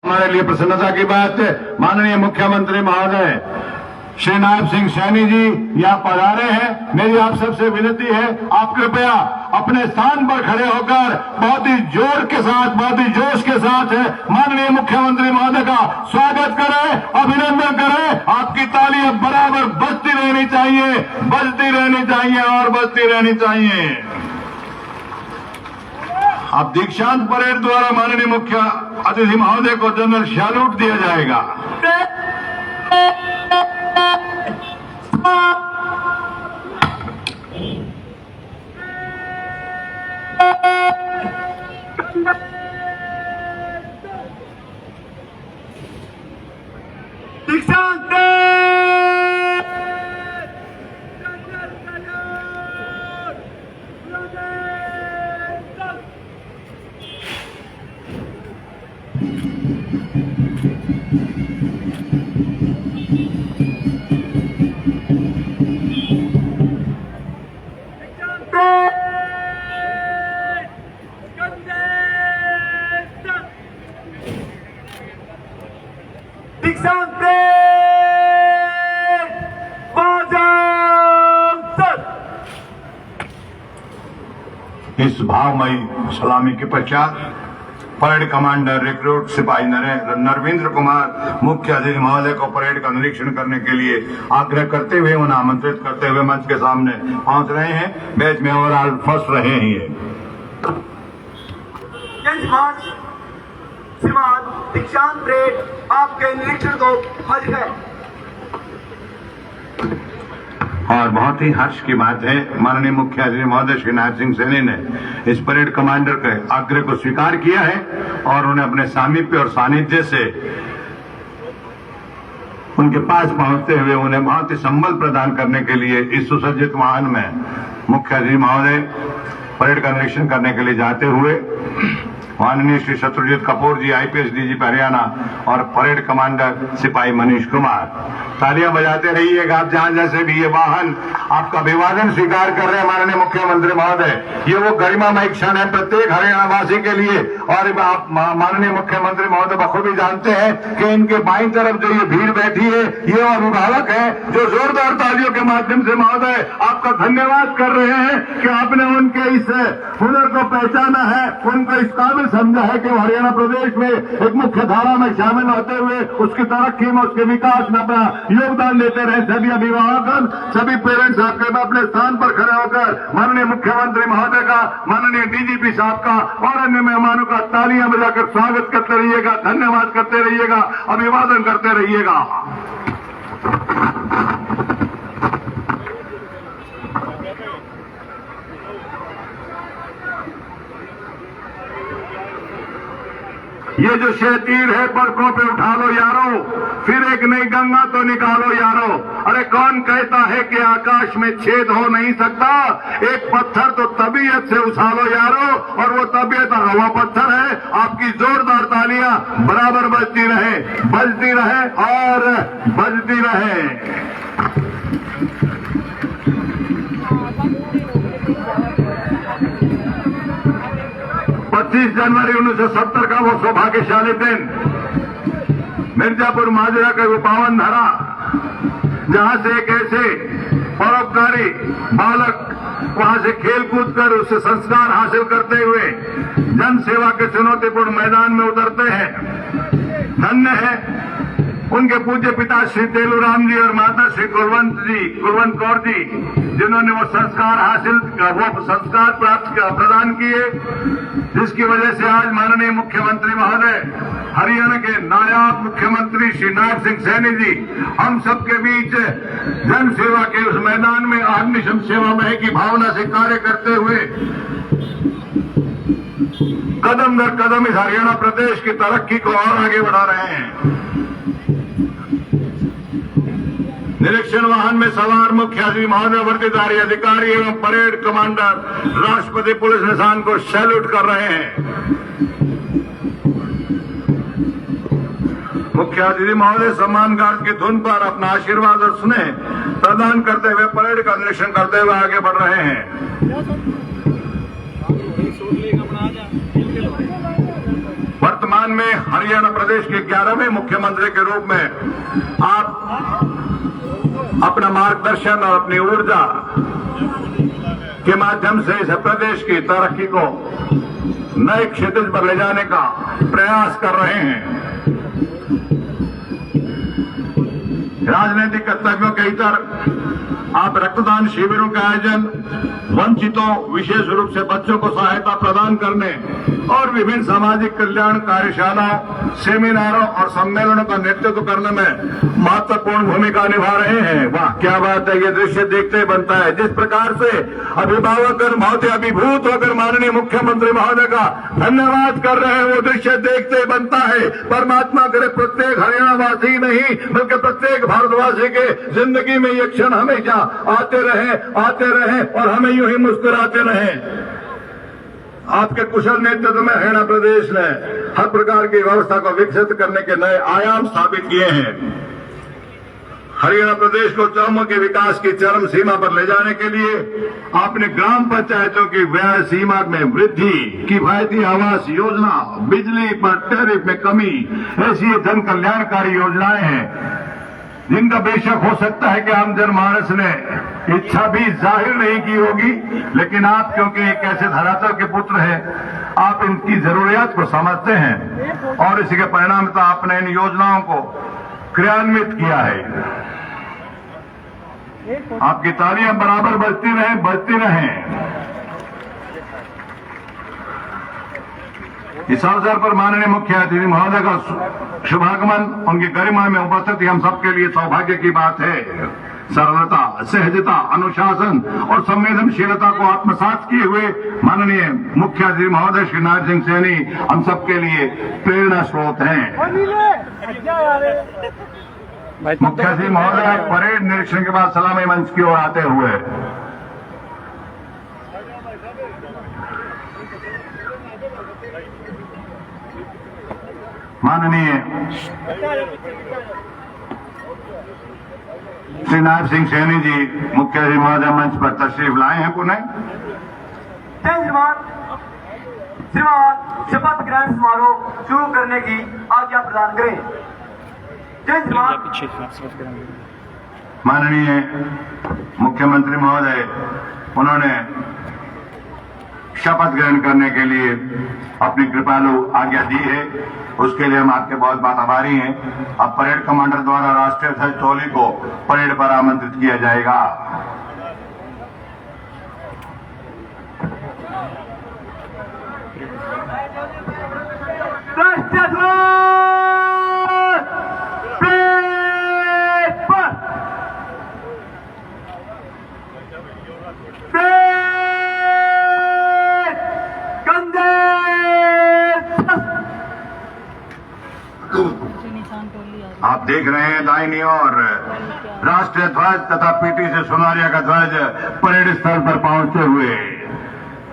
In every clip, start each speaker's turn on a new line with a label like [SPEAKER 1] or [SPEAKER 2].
[SPEAKER 1] हमारे लिए प्रसन्नता की बात है, माननीय मुख्यमंत्री महोदय श्री नायब सिंह सैनी जी यहाँ पधारे हैं। मेरी आप सबसे विनती है, आप कृपया अपने स्थान पर खड़े होकर बहुत ही जोर के साथ, बहुत ही जोश के साथ माननीय मुख्यमंत्री महोदय का स्वागत करें, अभिनंदन करें। आपकी तालियां बराबर बजती रहनी चाहिए, बजती रहनी चाहिए और बजती रहनी चाहिए। अब दीक्षांत परेड द्वारा माननीय मुख्य अतिथि महोदय को जनरल सैल्यूट दिया जाएगा। दीक्षांत इस भावमयी सलामी के पश्चात परेड कमांडर रिक्रूट सिपाही नरविंद्र कुमार मुख्य अतिथि महोदय को परेड का निरीक्षण करने के लिए आग्रह करते हुए उन्हें आमंत्रित करते हुए मंच के सामने पहुंच रहे हैं। मैच में ओवरऑल फर्स्ट रहे हैं
[SPEAKER 2] श्रीमान दीक्षांत परेड आपके निरीक्षण को हज है।
[SPEAKER 1] और बहुत ही हर्ष की बात है, माननीय मुख्य अतिथि महोदय श्री नायब सिंह सैनी ने इस परेड कमांडर के आग्रह को स्वीकार किया है और उन्हें अपने सामीप्य और सानिध्य से उनके पास पहुंचते हुए उन्हें बहुत ही संबल प्रदान करने के लिए इस सुसज्जित वाहन में मुख्य अतिथि महोदय परेड का निरीक्षण करने के लिए जाते हुए माननीय श्री शत्रुजीत कपूर जी आईपीएस डीजीपी हरियाणा और परेड कमांडर सिपाही मनीष कुमार, तालियां बजाते रहिएगा आप जहां जैसे भी ये वाहन आपका अभिवादन स्वीकार कर रहे हैं। माननीय मुख्यमंत्री महोदय, ये वो गरिमामय क्षण है प्रत्येक हरियाणा वासी के लिए और आप माननीय मुख्यमंत्री महोदय बखूबी जानते हैं कि इनके बाईं तरफ जो ये भीड़ बैठी है ये अभिभावक है जो जोरदार तालियों के माध्यम से महोदय आपका धन्यवाद कर रहे हैं कि आपने उनके इस हुनर को पहचाना है, उनको इस काबिल समझा है कि हरियाणा प्रदेश में एक मुख्य धारा में शामिल होते हुए उसकी तरक्की में, उसके विकास में अपना योगदान देते रहे। सभी अभिभावक, सभी पेरेंट्स आपके अपने स्थान पर खड़े होकर माननीय मुख्यमंत्री महोदय का, माननीय डीजीपी साहब का और अन्य मेहमानों का तालियां बजाकर स्वागत करते रहिएगा, धन्यवाद करते रहिएगा, अभिवादन करते रहिएगा। ये जो शेतीर है पर्दों पे उठा लो यारो, फिर एक नई गंगा तो निकालो यारो। अरे कौन कहता है कि आकाश में छेद हो नहीं सकता, एक पत्थर तो तबीयत से उछालो यारो, और वो तबीयत हवा पत्थर है। आपकी जोरदार तालियां बराबर बजती रहे, बजती रहे और बजती रहे। 25 जनवरी 1970 का वो सौभाग्यशाली दिन, मिर्जापुर माजरा का वो पावन धारा, जहां से एक ऐसे परोपकारी बालक वहां से खेल कूद कर उससे संस्कार हासिल करते हुए जन सेवा के चुनौतीपूर्ण मैदान में उतरते हैं। धन्य है उनके पूज्य पिता श्री तेलूराम जी और माता श्री कुलवंत कौर जी, जिन्होंने वो संस्कार प्रदान किए, जिसकी वजह से आज माननीय मुख्यमंत्री महोदय, हरियाणा के नायब मुख्यमंत्री श्री नायब सिंह सैनी जी हम सबके बीच जन सेवा के उस मैदान में अग्निशम सेवा में की भावना से कार्य करते हुए कदम दर कदम इस हरियाणा प्रदेश की तरक्की को और आगे बढ़ा रहे हैं। निरीक्षण वाहन में सवार मुख्य अतिथि महोदय, वर्दीधारी अधिकारी एवं परेड कमांडर राष्ट्रपति पुलिस निशान को सैल्यूट कर रहे हैं। मुख्य अतिथि महोदय सम्मान गार्ड की धुन पर अपना आशीर्वाद और स्नेह प्रदान करते हुए परेड का निरीक्षण करते हुए आगे बढ़ रहे हैं। वर्तमान सम्मान में हरियाणा प्रदेश के 11वें मुख्यमंत्री के रूप में आप अपना मार्गदर्शन और अपनी ऊर्जा के माध्यम से इस प्रदेश की तरक्की को नए क्षितिज पर ले जाने का प्रयास कर रहे हैं। राजनीतिक कर्तव्यों के इतर आप रक्तदान शिविरों का आयोजन, वंचितों विशेष रूप से बच्चों को सहायता प्रदान करने और विभिन्न सामाजिक कल्याण कार्यशालाओं, सेमिनारों और सम्मेलनों का नेतृत्व करने में महत्वपूर्ण भूमिका निभा रहे हैं। वाह क्या बात है, ये दृश्य देखते ही बनता है। जिस प्रकार से अभिभावक बहुत ही अभिभूत होकर माननीय मुख्यमंत्री महोदय का धन्यवाद कर रहे हैं, वो दृश्य देखते ही बनता है। परमात्मा करे प्रत्येक हरियाणावासी नहीं बल्कि प्रत्येक भारतवासी के जिंदगी में ये क्षण हमेशा आते रहे और हमें यूं ही मुस्कुराते रहे। आपके कुशल नेतृत्व में हरियाणा प्रदेश ने हर प्रकार की व्यवस्था को विकसित करने के नए आयाम स्थापित किए हैं। हरियाणा प्रदेश को चहुमुखी विकास की चरम सीमा पर ले जाने के लिए आपने ग्राम पंचायतों की व्यय सीमा में वृद्धि, किफायती आवास योजना, बिजली पर टैरिफ में कमी, ऐसी जन कल्याणकारी योजनाएं हैं जिनका बेशक हो सकता है कि आम जनमानस ने इच्छा भी जाहिर नहीं की होगी, लेकिन आप क्योंकि एक ऐसे धरातल के पुत्र हैं, आप इनकी जरूरियात को समझते हैं और इसी के परिणामतः आपने इन योजनाओं को क्रियान्वित किया है। आपकी तालियां बराबर बजती रहें। इस अवसर पर माननीय मुख्य अतिथि महोदय का शुभागमन, उनकी गरिमा में उपस्थिति हम सबके लिए सौभाग्य की बात है। सरलता, सहजता, अनुशासन और संवेदनशीलता को आत्मसात किए हुए माननीय मुख्य अतिथि महोदय श्री नायब सिंह सैनी हम सबके लिए प्रेरणा स्रोत हैं। मुख्य अतिथि महोदय परेड निरीक्षण के बाद सलामी मंच की ओर आते हुए माननीय श्री नायब सिंह सैनी जी मुख्य अतिथि महोदय मंच पर तशरीफ लाए हैं पुनः।
[SPEAKER 2] श्रीमान शपथ ग्रहण समारोह शुरू करने की आज्ञा प्रदान करें। जय श्रीमान।
[SPEAKER 1] माननीय मुख्यमंत्री महोदय उन्होंने शपथ ग्रहण करने के लिए अपनी कृपालु आज्ञा दी है, उसके लिए हम आपके बहुत बहुत आभारी हैं। अब परेड कमांडर द्वारा राष्ट्रीय ध्वज टोली को परेड पर आमंत्रित किया जाएगा।
[SPEAKER 2] राष्ट्रीय ध्वज परेड पर।
[SPEAKER 1] आप देख रहे हैं दाहिनी ओर राष्ट्रीय ध्वज तथा पीटी से सोनारिया का ध्वज परेड स्थल पर पहुंचते हुए।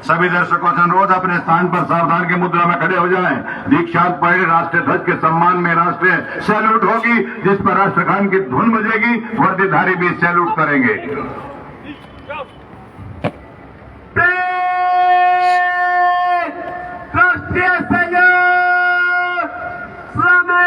[SPEAKER 1] सभी दर्शकों से अनुरोध अपने स्थान पर सावधान की मुद्रा में खड़े हो जाएं। दीक्षांत परेड राष्ट्रीय ध्वज के सम्मान में राष्ट्रीय सैल्यूट होगी, जिस पर राष्ट्रगान की धुन बजेगी। वर्दीधारी भी सैल्यूट करेंगे।
[SPEAKER 2] राष्ट्रीय सैल्यूट समेत।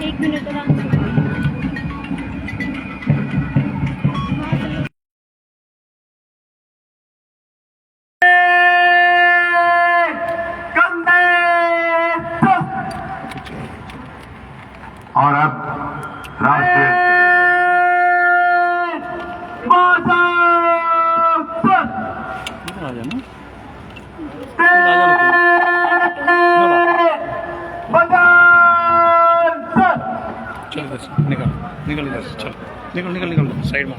[SPEAKER 3] एक मिनट आराम से।
[SPEAKER 1] और अब राष्ट्रीय
[SPEAKER 3] आ जाना। से निकल निकल इधर से, चल निकल निकल निकल साइड में।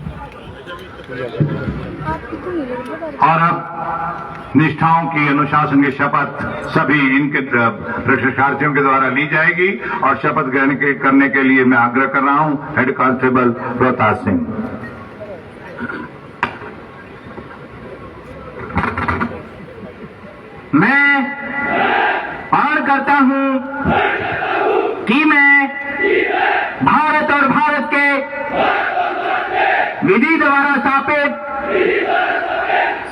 [SPEAKER 1] और अब निष्ठाओं की अनुशासन की शपथ सभी इनके प्रशिक्षार्थियों के द्वारा ली जाएगी और शपथ ग्रहण करने के लिए मैं आग्रह कर रहा हूं हेड कांस्टेबल रोहतास सिंह।
[SPEAKER 4] मैं पारण करता हूं कि मैं भारत और भारत के विधि द्वारा स्थापित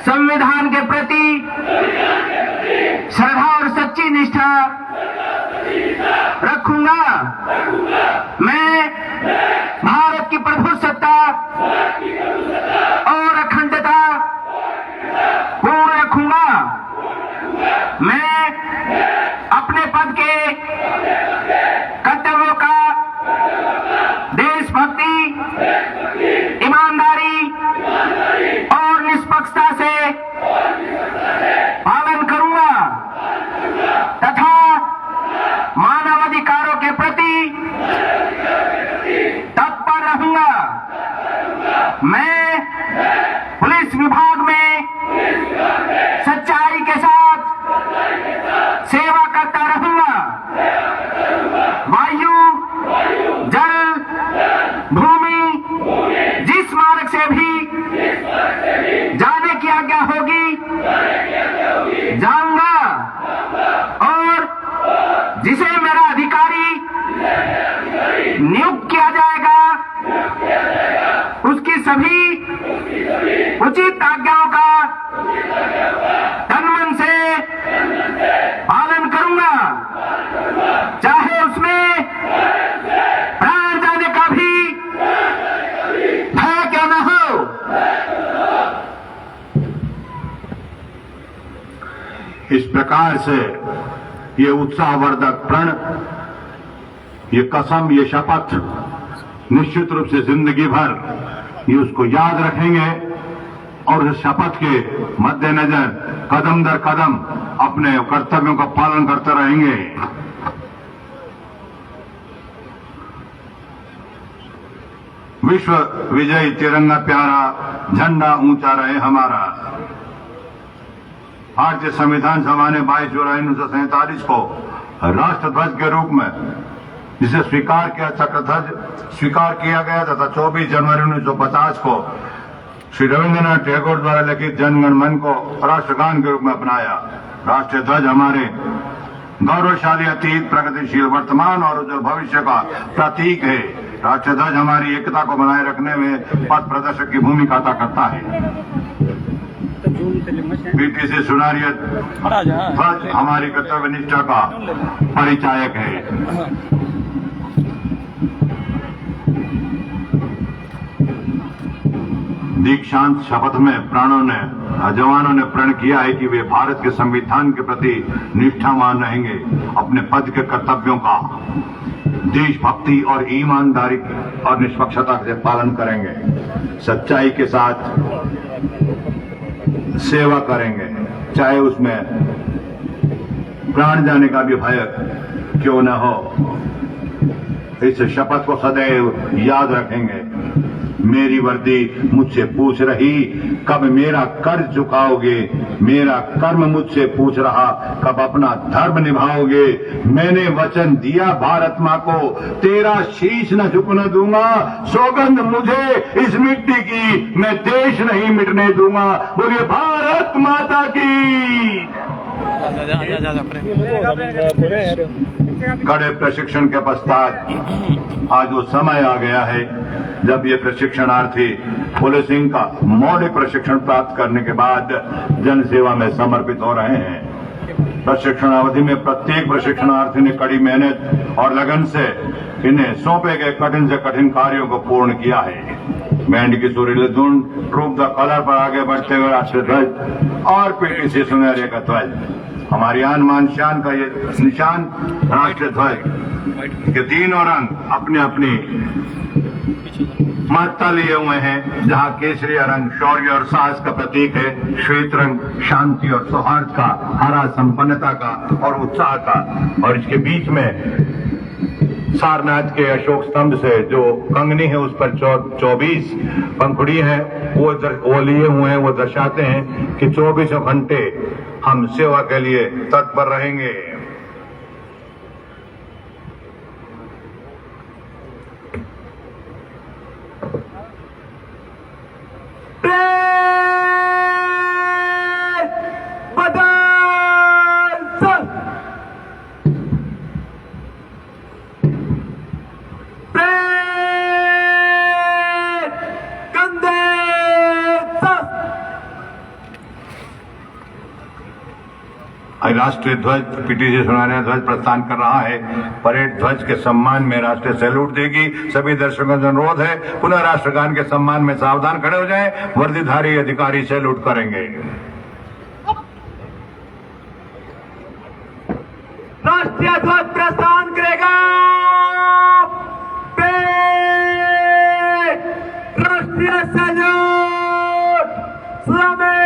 [SPEAKER 4] संविधान के प्रति श्रद्धा और सच्ची निष्ठा रखूंगा। मैं भारत की प्रभुसत्ता और अखंडता पूर्ण रखूंगा। मैं अपने पद के कर्तव्यों का देशभक्ति, ईमानदारी और निष्पक्षता से पालन करूंगा तथा मानवाधिकारों के प्रति तत्पर रहूंगा। मैं पुलिस विभाग में सच्चाई के साथ सेवा करता रहूंगा। वायु, जल, भूमि, जिस मार्ग से भी जाने की आज्ञा होगी जाऊंगा और जिसे मेरा अधिकारी नियुक्त किया जाएगा उसकी सभी उचित आज्ञाओं का तन मन से पालन करूंगा, चाहे उसमें प्राण जाने का भी भय क्यों न हो।
[SPEAKER 1] इस प्रकार से ये उत्साहवर्धक प्रण, ये कसम, ये शपथ निश्चित रूप से जिंदगी भर ये उसको याद रखेंगे और इस शपथ के मद्देनजर कदम दर कदम अपने कर्तव्यों का पालन करते रहेंगे। विश्व विजयी तिरंगा प्यारा, झंडा ऊंचा रहे हमारा। भारतीय संविधान सभा ने 22 जुलाई 1947 को राष्ट्रध्वज के रूप में जिसे स्वीकार किया, चक्रध्वज स्वीकार किया गया तथा 24 जनवरी 1950 को श्री रविंद्रनाथ टैगोर द्वारा लिखित जनगण मन को राष्ट्रगान के रूप में अपनाया। राष्ट्रीय ध्वज हमारे गौरवशाली अतीत, प्रगतिशील वर्तमान और उज्जवल भविष्य का प्रतीक है। राष्ट्रीय ध्वज हमारी एकता को बनाए रखने में पथ प्रदर्शक की भूमिका अदा करता है। बीटीसी सुनारियत ध्वज हमारी कर्तव्य निष्ठा का परिचायक है। दीक्षांत शपथ में जवानों ने प्रण किया है कि वे भारत के संविधान के प्रति निष्ठावान रहेंगे, अपने पद के कर्तव्यों का देशभक्ति और ईमानदारी और निष्पक्षता से पालन करेंगे, सच्चाई के साथ सेवा करेंगे, चाहे उसमें प्राण जाने का भी भय क्यों न हो। इस शपथ को सदैव याद रखेंगे। मेरी वर्दी मुझसे पूछ रही, कब मेरा कर्ज चुकाओगे? मेरा कर्म मुझसे पूछ रहा, कब अपना धर्म निभाओगे? मैंने वचन दिया भारत माँ को, तेरा शीश न झुकने दूंगा। सौगंध मुझे इस मिट्टी की, मैं देश नहीं मिटने दूंगा। बोलिए भारत माता की। कड़े प्रशिक्षण के पश्चात आज वो समय आ गया है जब ये प्रशिक्षणार्थी पुलिसिंग का मौलिक प्रशिक्षण प्राप्त करने के बाद जन सेवा में समर्पित हो रहे हैं। प्रशिक्षण अवधि में प्रत्येक प्रशिक्षणार्थी ने कड़ी मेहनत और लगन से इन्हें सौंपे गए कठिन से कठिन कार्यों को पूर्ण किया है। बैंड की सुरीली धुन, ट्रूप द कलर पर आगे बढ़ते हुए राष्ट्रीय ध्वज और पीटीसी सुनहरे का ध्वज, हमारी आन मान शान का ये निशान राष्ट्रीय ध्वज के तीनों रंग अपने अपनी महत्ता लिए हुए हैं। जहां केसरी रंग शौर्य और साहस का प्रतीक है, श्वेत रंग शांति और सौहार्द का, हरा संपन्नता का और उत्साह का, और इसके बीच में सारनाथ के अशोक स्तंभ से जो कंगनी है उस पर 24 पंखुड़ी हैं, वो लिए हुए हैं। वो दर्शाते हैं कि 24 घंटे हम सेवा के लिए तत्पर रहेंगे। राष्ट्रीय ध्वज पीटीसी सोनारिया ध्वज प्रस्थान कर रहा है। परेड ध्वज के सम्मान में राष्ट्रीय सैल्यूट देगी। सभी दर्शकों से अनुरोध है, पुनः राष्ट्रगान के सम्मान में सावधान खड़े हो जाएं। वर्दीधारी अधिकारी सैल्यूट करेंगे।
[SPEAKER 2] राष्ट्रीय ध्वज प्रस्थान करेगा। राष्ट्रीय सैल्यूट सलामी।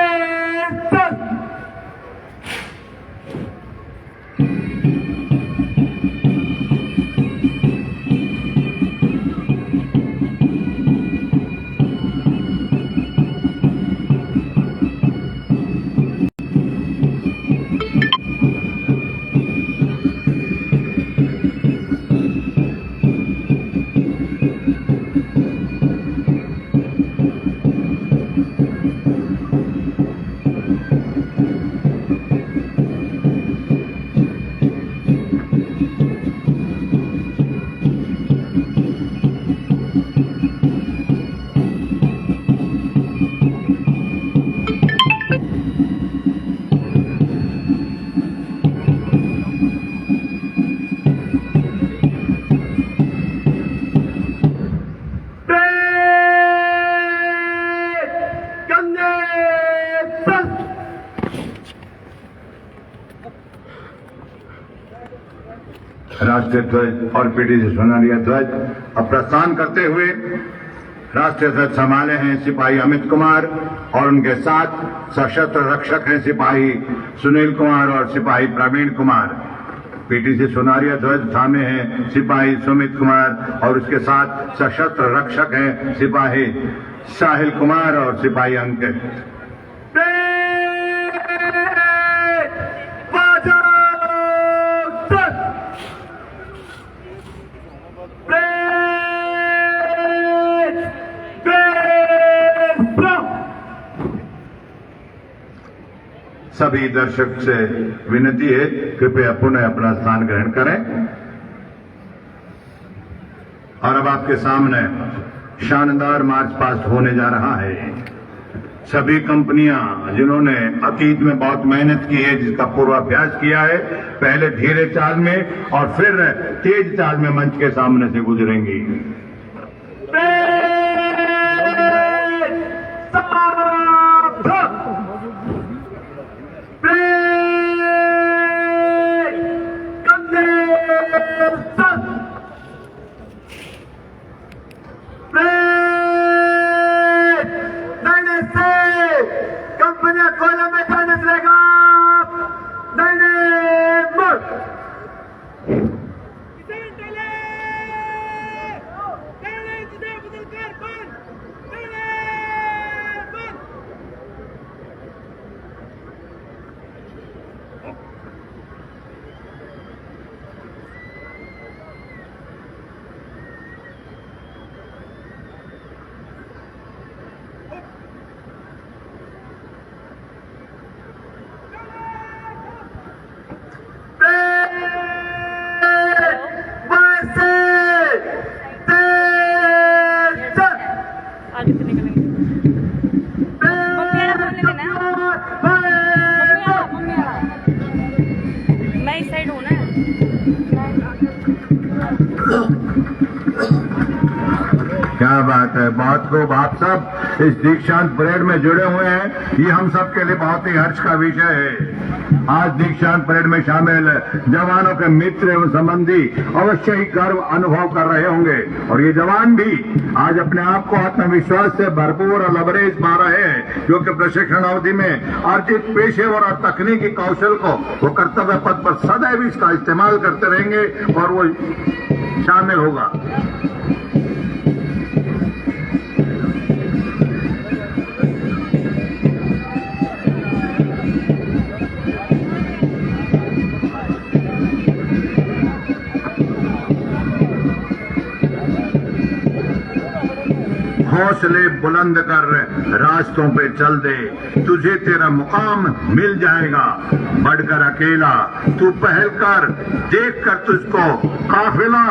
[SPEAKER 1] राष्ट्रीय ध्वज और पीटीसी सोनारिया ध्वज अब प्रस्थान करते हुए राष्ट्रीय ध्वज संभाले हैं सिपाही अमित कुमार और उनके साथ सशस्त्र रक्षक हैं सिपाही सुनील कुमार और सिपाही प्रवीण कुमार। पीटीसी सोनारिया ध्वज थामे हैं सिपाही सुमित कुमार और उसके साथ सशस्त्र रक्षक हैं सिपाही साहिल कुमार और सिपाही अंकित। सभी दर्शक से विनती है, कृपया पुनः अपना स्थान ग्रहण करें। और अब आपके सामने शानदार मार्च पास्ट होने जा रहा है। सभी कंपनियां जिन्होंने अतीत में बहुत मेहनत की है, जिसका पूर्वाभ्यास किया है, पहले धीरे चाल में और फिर तेज चाल में मंच के सामने से गुजरेंगी।
[SPEAKER 5] मैं इस साइड हूँ ना।
[SPEAKER 1] क्या बात है, बहुत खूब। आप सब इस दीक्षांत परेड में जुड़े हुए हैं, ये हम सब के लिए बहुत ही हर्ष का विषय है। आज दीक्षांत परेड में शामिल जवानों के मित्र एवं संबंधी अवश्य ही गर्व अनुभव कर रहे होंगे और ये जवान भी आज अपने आप को आत्मविश्वास से भरपूर और लबरेज पा रहे हैं, जो कि प्रशिक्षण अवधि में अर्जित पेशेवर और तकनीकी कौशल को वो कर्तव्य पथ पर सदैव इसका इस्तेमाल करते रहेंगे और वो शामिल होगा। हौसले बुलंद कर रास्तों पे चल दे, तुझे तेरा मुकाम मिल जाएगा। बढ़कर अकेला तू पहल कर, देख कर तुझको काफिला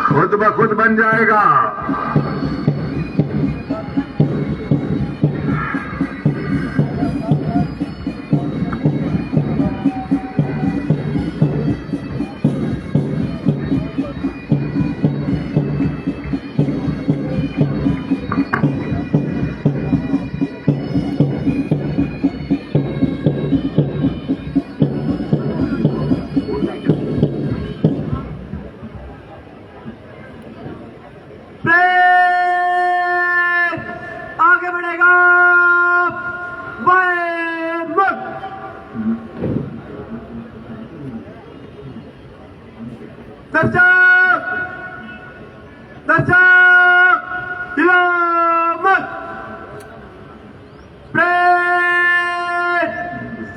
[SPEAKER 1] खुद ब खुद बन जाएगा।
[SPEAKER 2] आगे बढ़ेगा बाएं मुड़। दर्शक दर्शक इलामत ब्रेक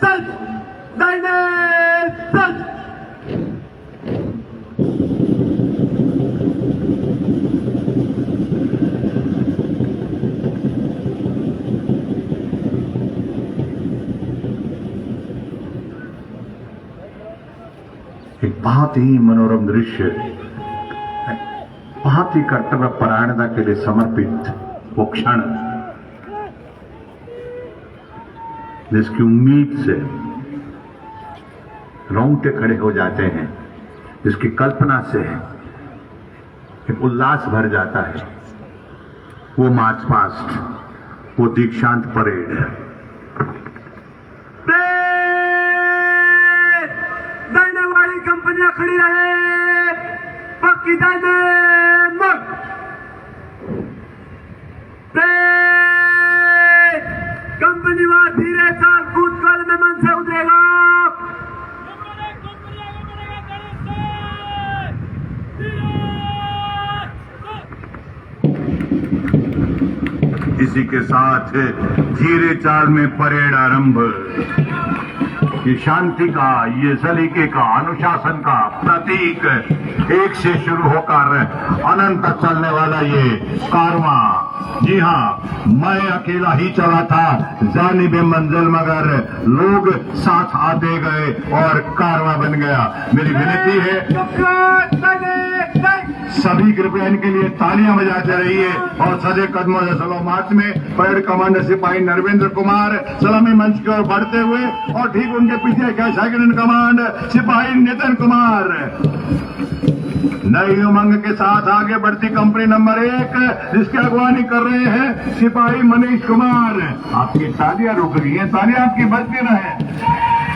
[SPEAKER 2] सल्ट दाहिने सल्ट।
[SPEAKER 1] एक बहुत ही मनोरम दृश्य, बहुत ही कर्तव्य परायणता के लिए समर्पित वो क्षण, जिसकी उम्मीद से रोंगटे खड़े हो जाते हैं, जिसकी कल्पना से एक उल्लास भर जाता है। वो मार्च पास्ट, वो दीक्षांत परेड।
[SPEAKER 2] दाहिने वाली कंपनियां खड़ी रहे, पक्की दाहिने मुड़। कंपनी वार धीरे साल कूद काल में मन से उतरेगा।
[SPEAKER 1] इसी के साथ धीरे चाल में परेड आरंभ। ये शांति का, ये सलीके का, अनुशासन का प्रतीक, एक से शुरू होकर अनंत तक चलने वाला ये कारवां। जी हाँ, मैं अकेला ही चला था जानिबे मंजिल, मगर लोग साथ आते गए और कारवां बन गया। मेरी विनती है सभी कृपया इनके लिए तालियां बजाते रहिए और सजे कदमों से चलो। मार्च में परेड कमांडर सिपाही नरवेंद्र कुमार सलामी मंच की ओर बढ़ते हुए और ठीक उनके पीछे सेकंड इन कमांड सिपाही नितिन कुमार। नई उमंग के साथ आगे बढ़ती कंपनी नंबर 1, जिसकी अगवानी कर रहे हैं सिपाही मनीष कुमार। आपकी तालियां रुक रही हैं, तालियां आपकी बजती रहे।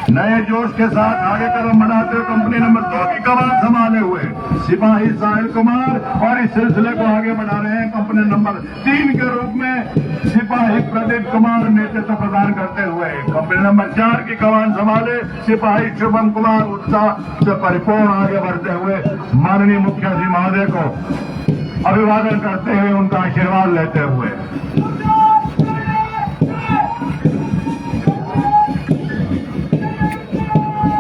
[SPEAKER 1] नए जोश के साथ आगे कदम बढ़ाते हुए कंपनी नंबर 2 की कमान संभाले हुए सिपाही साहिल कुमार, और इस सिलसिले को आगे बढ़ा रहे हैं कंपनी नंबर 3 के रूप में सिपाही प्रदीप कुमार नेतृत्व प्रदान करते हुए। कंपनी नंबर 4 की कमान संभाले सिपाही शुभम कुमार उत्साह से परिपूर्ण आगे बढ़ते हुए माननीय मुख्यमंत्री महोदय को अभिवादन करते हुए उनका आशीर्वाद लेते हुए।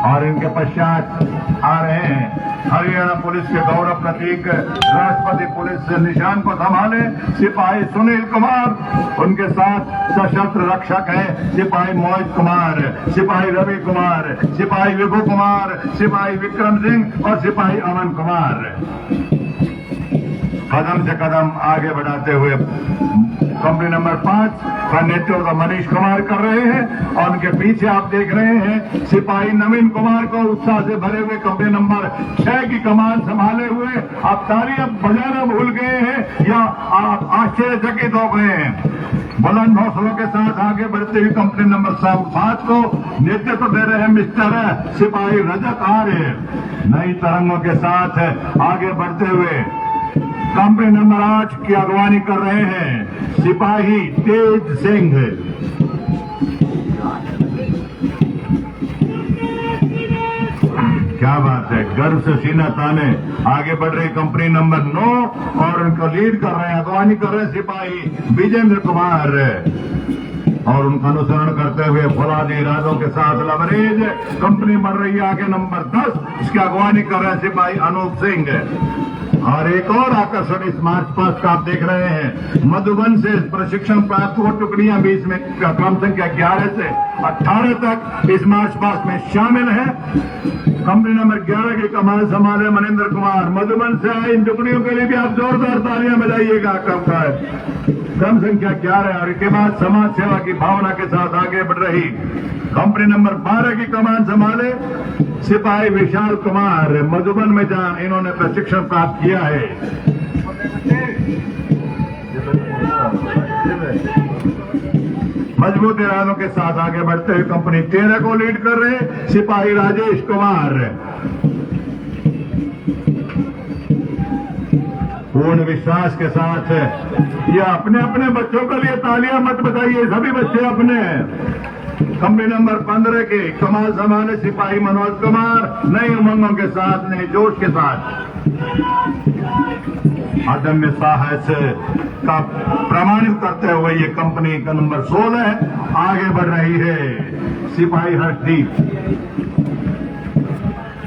[SPEAKER 1] और इनके पश्चात आ रहे हैं हरियाणा पुलिस के गौरव प्रतीक राष्ट्रपति पुलिस निशान को संभाले सिपाही सुनील कुमार। उनके साथ सशस्त्र रक्षक है सिपाही मोहित कुमार, सिपाही रवि कुमार, सिपाही विभू कुमार, सिपाही विक्रम सिंह और सिपाही अमन कुमार। कदम से कदम आगे बढ़ाते हुए कंपनी नंबर 5 का नेतृत्व मनीष कुमार कर रहे हैं और उनके पीछे आप देख रहे हैं सिपाही नवीन कुमार को उत्साह से भरे हुए कंपनी नंबर 6 की कमान संभाले हुए। आप तालियां बजाना भूल गए हैं या आप आश्चर्यचकित हो गए हैं। बुलंद हौसलों के साथ आगे बढ़ते हुए कंपनी नंबर 7 को नेतृत्व दे रहे हैं मिस्टर सिपाही रजत आर्य। नई तरंगों के साथ आगे बढ़ते हुए कंपनी नंबर 8 की अगवानी कर रहे हैं सिपाही तेज सिंह। क्या बात है, गर्व से सीना ताने आगे बढ़ रही कंपनी नंबर 9 और उनको लीड कर रहे हैं, अगवानी कर रहे हैं सिपाही विजेंद्र कुमार और उनका अनुसरण करते हुए फौलादी इरादों के साथ लबरेज कंपनी बढ़ रही है आगे नंबर 10, इसकी अगवानी कर रहे हैं सिपाही अनूप सिंह। और एक और आकर्षण इस मार्च पास्ट का आप देख रहे हैं, मधुबन से प्रशिक्षण प्राप्त हो टुकड़ियां भी इसमें क्रम संख्या 11 से 18 तक इस मार्च पास्ट में शामिल है। कंपनी नंबर 11 की कमान संभाले मनिंदर कुमार, मधुबन से आए इन टुकड़ियों के लिए भी आप जोरदार तालियां बजाइएगा। क्रम संख्या 11 और इसके बाद समाज सेवा की भावना के साथ आगे बढ़ रही कंपनी नंबर 12 की कमान संभाले सिपाही विशाल कुमार, मधुबन में जहां इन्होंने प्रशिक्षण प्राप्त किया है। मजबूत इरादों के साथ आगे बढ़ते हुए कंपनी 13 को लीड कर रहे सिपाही राजेश कुमार। पूर्ण विश्वास के साथ ये अपने अपने बच्चों के लिए तालियां मत बजाइए, सभी बच्चे अपने। कंपनी नंबर 15 के कमाल संभाले सिपाही मनोज कुमार, नई उमंगों के साथ, नए जोश के साथ, अदम्य साहस का प्रमाणित करते हुए ये कंपनी का नंबर 16 आगे बढ़ रही है सिपाही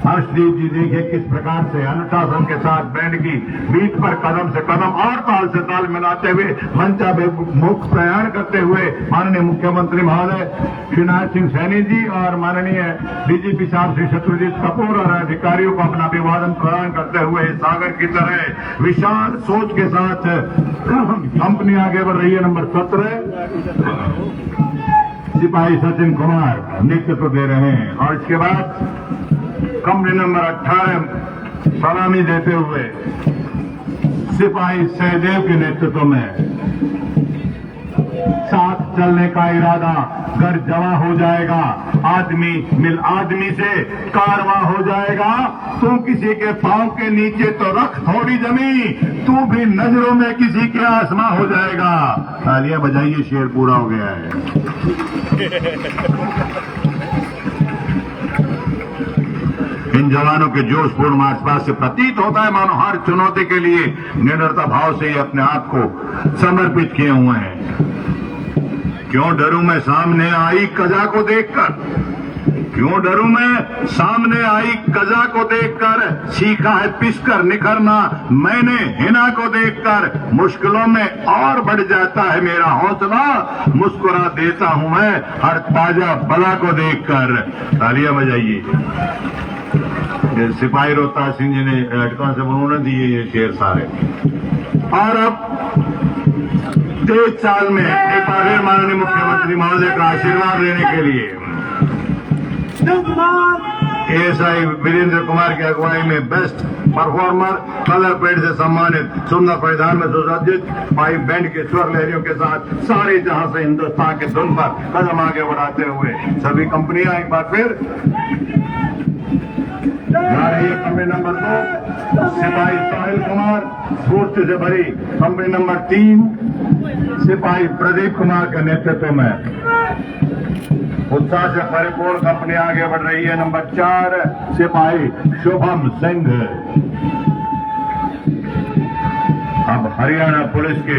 [SPEAKER 1] हर्षदीप जी देखिए किस प्रकार से अनुशासन के साथ बैंड की बीट पर कदम से कदम और ताल से ताल मिलाते हुए मंचाभिमुख प्रयाण करते हुए माननीय मुख्यमंत्री महोदय शिवराज सिंह सैनी जी और माननीय डीजीपी साहब श्री शत्रुजीत कपूर और अधिकारियों को अपना अभिवादन प्रदान करते हुए सागर की तरह विशाल सोच के साथ कंपनी आगे बढ़ रही है। नंबर 17 सिपाही सचिन कुमार नेतृत्व दे रहे हैं और इसके बाद कंपनी नंबर 18 सलामी देते हुए सिपाही सहदेव के नेतृत्व में साथ चलने का इरादा घर जमा हो जाएगा, आदमी मिल आदमी से कारवां हो जाएगा। तू किसी के पांव के नीचे तो रख थोड़ी जमी, तू भी नजरों में किसी के आसमां हो जाएगा। तालियां बजाइए, शेर पूरा हो गया है। इन जवानों के जोशपूर्ण मार्च पास्ट से प्रतीत होता है मानो हर चुनौती के लिए निडरता भाव से ही अपने आप को समर्पित किए हुए हैं। क्यों डरूं मैं सामने आई कजा को देखकर, क्यों डरूं मैं सामने आई कजा को देखकर, सीखा है पिसकर निखरना मैंने हिना को देखकर, मुश्किलों में और बढ़ जाता है मेरा हौसला, मुस्कुरा देता हूं मैं हर ताजा बला को देखकर। तालियां बजाइए। सिपाही रोहतास सिंह जी ने हेडकां से उन्होंने दिए ये शेर सारे। और अब 23 साल में एक बार माननीय मुख्यमंत्री महोदय का आशीर्वाद लेने के लिए एएसआई वीरेंद्र कुमार की अगुवाई में बेस्ट परफॉर्मर कलर पेड से सम्मानित सुंदर परिधान में सुसज्जित पाइप बैंड के स्वर लहरियों के साथ सारे जहां से हिंदुस्तान के धुन पर कदम आगे बढ़ाते हुए सभी कंपनियां एक बार फिर जा रही है। कंपनी नंबर 2 सिपाही साहिल कुमार स्फूर्ति से भरी, कंपनी नंबर 3 सिपाही प्रदीप कुमार के नेतृत्व में उत्साह से परिपूर्ण कंपनी आगे बढ़ रही है। नंबर 4 सिपाही शुभम सिंह। अब हरियाणा पुलिस के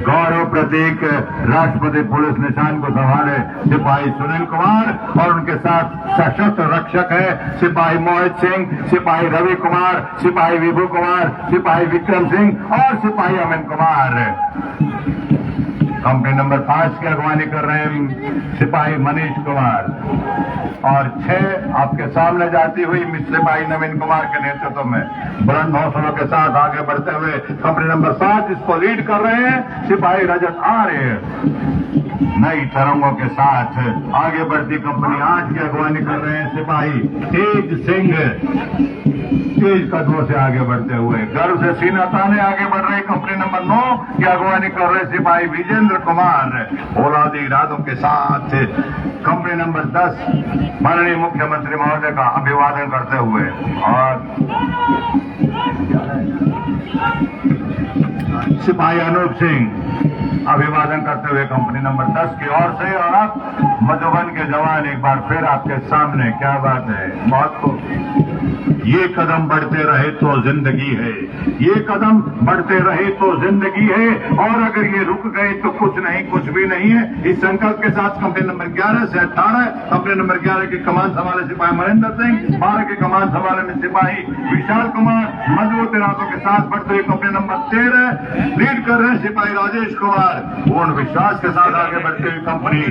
[SPEAKER 1] गौरव प्रतीक राष्ट्रपति पुलिस निशान को संभाले सिपाही सुनील कुमार और उनके साथ सशस्त्र रक्षक है सिपाही मोहित सिंह, सिपाही रवि कुमार, सिपाही विभू कुमार, सिपाही विक्रम सिंह और सिपाही अमिन कुमार। कंपनी नंबर 5 की अगवानी कर रहे हैं सिपाही मनीष कुमार और 6 आपके सामने जाती हुई सिपाही नवीन कुमार के नेतृत्व में बुलंद हौसलों के साथ आगे बढ़ते हुए कंपनी नंबर 7 इसको लीड कर रहे हैं सिपाही रजत आर्य। नई तरंगों के साथ आगे बढ़ती कंपनी 8 की अगवानी कर रहे हैं सिपाही तेज सिंह। तेज कदमों से आगे बढ़ते हुए गर्व से सीना ताने आगे बढ़ रही कंपनी नंबर 9 की अगवानी कर रहे सिपाही विजेंद्र कुमार। औलादी इरादों के साथ कंपनी नंबर 10 माननीय मुख्यमंत्री महोदय का अभिवादन करते हुए और सिपाही अनूप सिंह अभिवादन करते हुए कंपनी नंबर 10 की ओर से। और अब मधुबन के जवान एक बार फिर आपके सामने। क्या बात है, बहुत खूब। ये कदम बढ़ते रहे तो जिंदगी है, ये कदम बढ़ते रहे तो जिंदगी है, और अगर ये रुक गए तो कुछ नहीं, कुछ भी नहीं है। इस संकल्प के साथ कंपनी नंबर 11 से 18, कंपनी नंबर 11 की कमान संभाले सिपाही महेंद्र सिंह, 12 की कमान संभाले में सिपाही विशाल कुमार, मजबूत इरादों के साथ बढ़ते हुए कंपनी नंबर 13 लीड कर रहे सिपाही राजेश कुमार, पूर्ण विश्वास के साथ आगे बढ़ते हुए कंपनी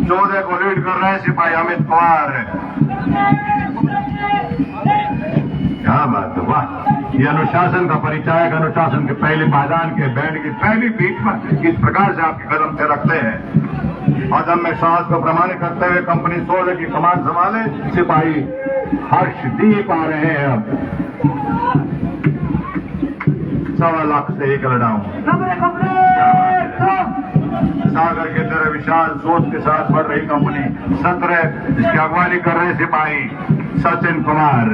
[SPEAKER 1] 14 को लीड कर रहे सिपाही अमित कुमार। क्या बात है, वाह। ये अनुशासन का परिचायक अनुशासन के पहले पायदान के बैंड की पहली बीट पर किस प्रकार से आपके कदम से रखते हैं। और में साहस को प्रमाणित करते हुए कंपनी 16 की कमान संभाले सिपाही हर्षदीप आ रहे हैं। अब 1.25 लाख से एक लड़ाऊं सागर के तरह विशाल सोच के साथ बढ़ रही कंपनी 17 जिसकी अगवानी कर रहे सिपाही सचिन कुमार।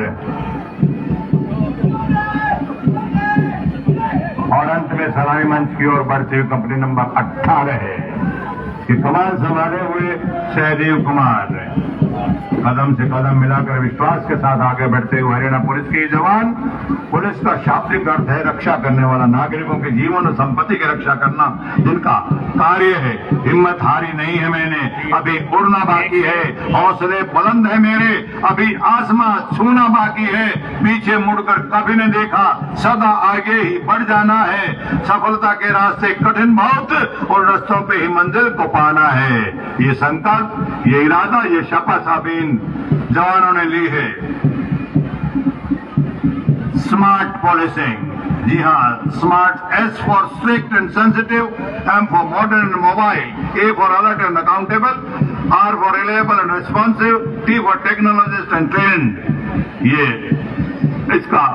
[SPEAKER 1] और अंत में सलामी मंच की ओर बढ़ती हुई कंपनी नंबर 18 है कि कमान संभाले हुए सहदेव कुमार। कदम से कदम मिलाकर विश्वास के साथ आगे बढ़ते हुए हरियाणा पुलिस के जवान। पुलिस का शाब्दिक अर्थ है रक्षा करने वाला, नागरिकों के जीवन और संपत्ति की रक्षा करना जिनका कार्य है। हिम्मत हारी नहीं है मैंने, अभी उड़ना बाकी है, हौसले बुलंद है मेरे, अभी आसमां छूना बाकी है, पीछे मुड़कर कभी नहीं देखा, सदा आगे ही बढ़ जाना है। सफलता के रास्ते कठिन बहुत और रास्तों पे ही मंजिल को पाना है। ये संकल्प, ये इरादा, ये शपथ अभी जवानों ने ली है। स्मार्ट पुलिसिंग, जी हाँ, smart, S for strict and sensitive, M for modern and mobile, A for alert and accountable, R for reliable and responsive, T for technologist and trained. ये इसका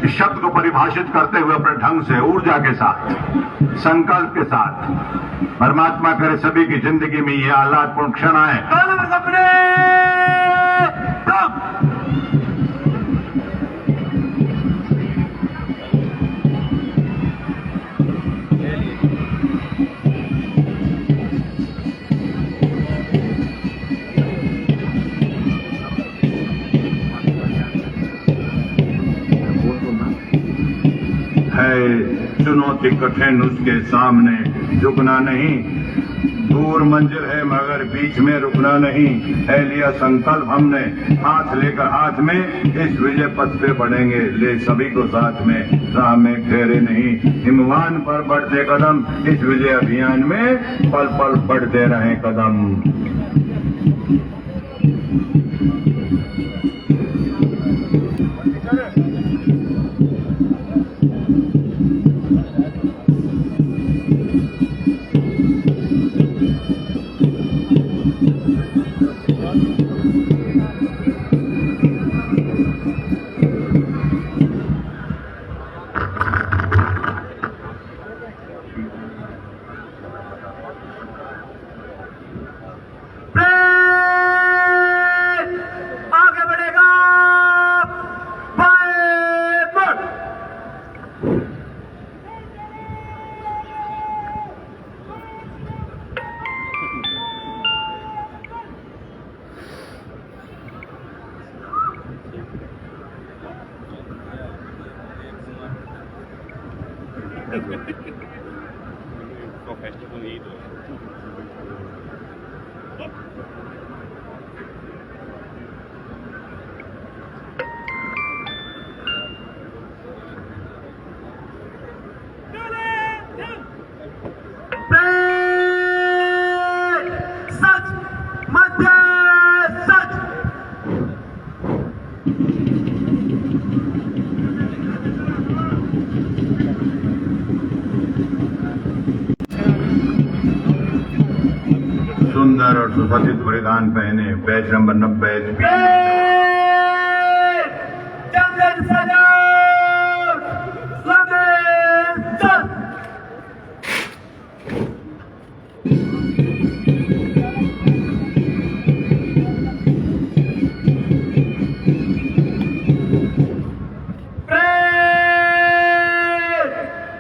[SPEAKER 1] इस शब्द को परिभाषित करते हुए अपने ढंग से ऊर्जा के साथ, संकल्प के साथ, परमात्मा करे सभी की जिंदगी में ये आह्लादपूर्ण क्षण आए। चुनौती कठिन उसके सामने झुकना नहीं, दूर मंजिल है मगर बीच में रुकना नहीं। है लिया संकल्प हमने, हाथ लेकर हाथ में इस विजय पथ पे बढ़ेंगे, ले सभी को साथ में, राह में ठहरे नहीं, हिमवान पर बढ़ते कदम, इस विजय अभियान में पल पल बढ़ते रहे कदम।
[SPEAKER 3] Professional leader. सुंदर और सुसज्जित परिधान पहने बैच नंबर 90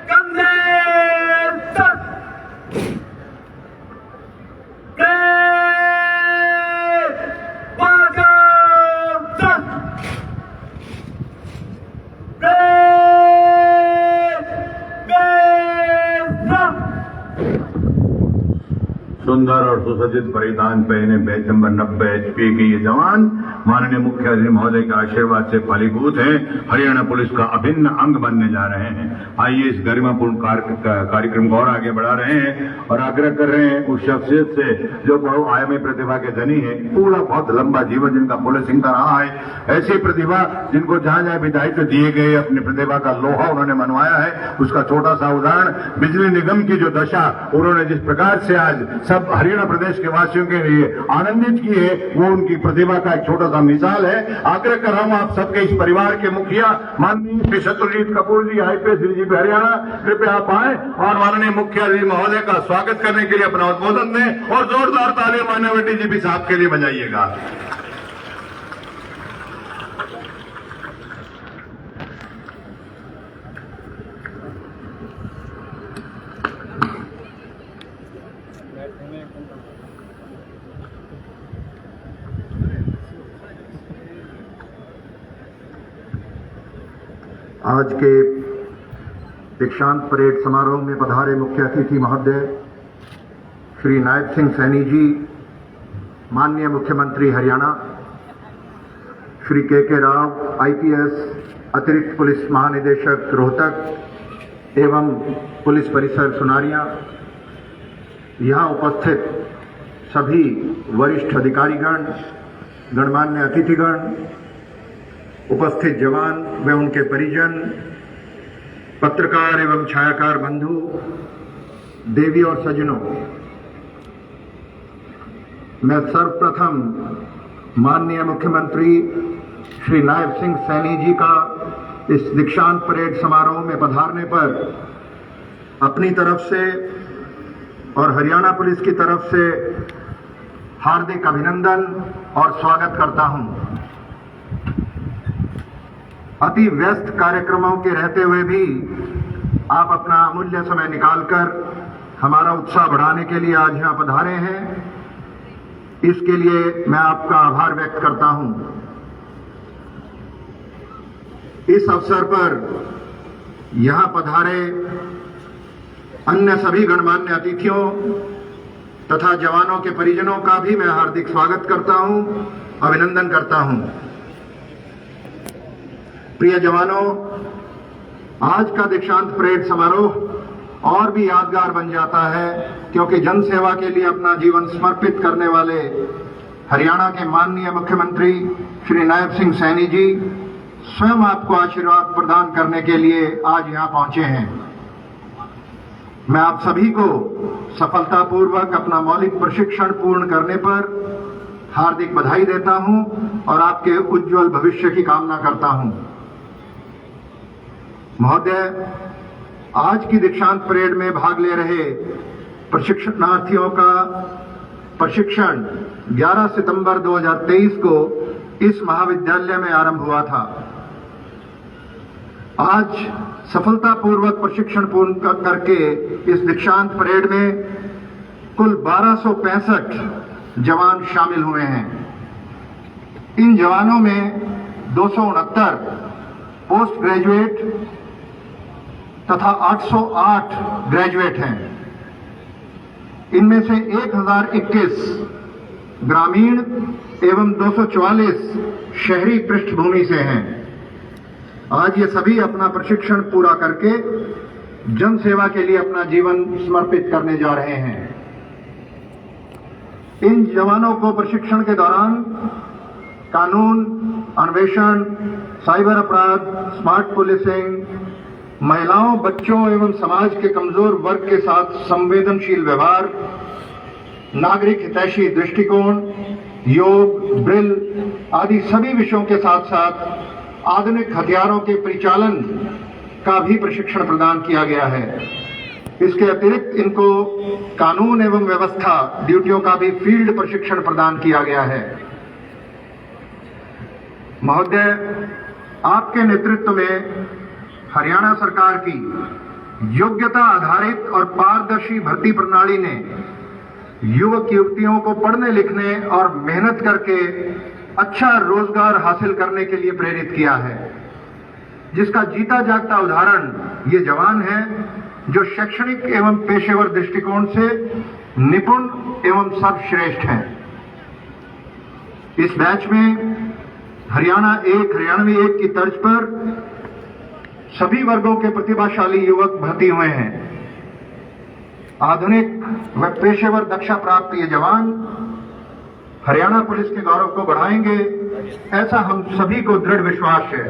[SPEAKER 2] Come there!
[SPEAKER 1] सुंदर और सुसज्जित परिधान पहने बैच नंबर 90 HP के ये जवान माननीय मुख्यमंत्री महोदय के आशीर्वाद से फलीभूत हैं, हरियाणा पुलिस का अभिन्न अंग बनने जा रहे हैं। आइए इस गरिमापूर्ण कार्यक्रम को और आगे बढ़ा रहे हैं और आग्रह कर रहे हैं उस शख्सियत से जो बहुआयामी प्रतिभा के धनी है, पूरा बहुत लंबा जीवन जिनका पुलिसिंग का रहा है, ऐसी प्रतिभा जिनको जहां जहां भी दायित्व दिए गए अपनी प्रतिभा का लोहा उन्होंने मनवाया है। उसका छोटा सा उदाहरण बिजली निगम की जो दशा उन्होंने जिस प्रकार से आज सब हरियाणा प्रदेश के वासियों के लिए आनंदित की है, वो उनकी प्रतिभा का एक छोटा सा मिसाल है। आग्रह कर रहा हूं आप सबके इस परिवार के मुखिया माननीय श्री शत्रुजीत कपूर जी, IPS डीजीपी हरियाणा, कृपया आप आए और माननीय मुख्यमंत्री महोदय का स्वागत करने के लिए अपना उद्बोधन दें और जोरदार तालियां माननीय डीजीपी साहब के लिए बजाइएगा।
[SPEAKER 5] आज के दीक्षांत परेड समारोह में पधारे मुख्य अतिथि महोदय श्री नायब सिंह सैनी जी, माननीय मुख्यमंत्री हरियाणा, श्री के राव IPS अतिरिक्त पुलिस महानिदेशक रोहतक एवं पुलिस परिसर सुनारिया, यहाँ उपस्थित सभी वरिष्ठ अधिकारीगण, गणमान्य अतिथिगण, उपस्थित जवान व उनके परिजन, पत्रकार एवं छायाकार बंधु, देवी और सज्जनों, मैं सर्वप्रथम माननीय मुख्यमंत्री श्री नायब सिंह सैनी जी का इस दीक्षांत परेड समारोह में पधारने पर अपनी तरफ से और हरियाणा पुलिस की तरफ से हार्दिक अभिनंदन और स्वागत करता हूं। अति व्यस्त कार्यक्रमों के रहते हुए भी आप अपना अमूल्य समय निकालकर हमारा उत्साह बढ़ाने के लिए आज यहां पधारे हैं, इसके लिए मैं आपका आभार व्यक्त करता हूं। इस अवसर पर यहां पधारे अन्य सभी गणमान्य अतिथियों तथा जवानों के परिजनों का भी मैं हार्दिक स्वागत करता हूं, अभिनंदन करता हूं। प्रिय जवानों, आज का दीक्षांत परेड समारोह और भी यादगार बन जाता है क्योंकि जन सेवा के लिए अपना जीवन समर्पित करने वाले हरियाणा के माननीय मुख्यमंत्री श्री नायब सिंह सैनी जी स्वयं आपको आशीर्वाद प्रदान करने के लिए आज यहां पहुंचे हैं। मैं आप सभी को सफलतापूर्वक अपना मौलिक प्रशिक्षण पूर्ण करने पर हार्दिक बधाई देता हूं और आपके उज्जवल भविष्य की कामना करता हूं। महोदय, आज की दीक्षांत परेड में भाग ले रहे प्रशिक्षणार्थियों का प्रशिक्षण 11 सितंबर 2023 को इस महाविद्यालय में आरंभ हुआ था। आज सफलतापूर्वक प्रशिक्षण पूर्ण करके इस दीक्षांत परेड में कुल 1265 जवान शामिल हुए हैं। इन जवानों में 269 पोस्ट ग्रेजुएट तथा 808 ग्रेजुएट हैं। इनमें से 1021 ग्रामीण एवं 244 शहरी पृष्ठभूमि से हैं। आज ये सभी अपना प्रशिक्षण पूरा करके जन सेवा के लिए अपना जीवन समर्पित करने जा रहे हैं। इन जवानों को प्रशिक्षण के दौरान कानून, अन्वेषण, साइबर अपराध, स्मार्ट पुलिसिंग, महिलाओं, बच्चों एवं समाज के कमजोर वर्ग के साथ संवेदनशील व्यवहार, नागरिक हितैषी दृष्टिकोण, योग, ब्रिल आदि सभी विषयों के साथ साथ आधुनिक हथियारों के परिचालन का भी प्रशिक्षण प्रदान किया गया है। इसके अतिरिक्त इनको कानून एवं व्यवस्था ड्यूटियों का भी फील्ड प्रशिक्षण प्रदान किया गया है। महोदय, आपके नेतृत्व में हरियाणा सरकार की योग्यता आधारित और पारदर्शी भर्ती प्रणाली ने युवक युवतियों को पढ़ने लिखने और मेहनत करके अच्छा रोजगार हासिल करने के लिए प्रेरित किया है, जिसका जीता जागता उदाहरण ये जवान हैं जो शैक्षणिक एवं पेशेवर दृष्टिकोण से निपुण एवं सर्वश्रेष्ठ हैं। इस बैच में हरियाणवी एक की तर्ज पर सभी वर्गों के प्रतिभाशाली युवक भर्ती हुए हैं। आधुनिक व पेशेवर दक्षा प्राप्त ये जवान हरियाणा पुलिस के गौरव को बढ़ाएंगे, ऐसा हम सभी को दृढ़ विश्वास है।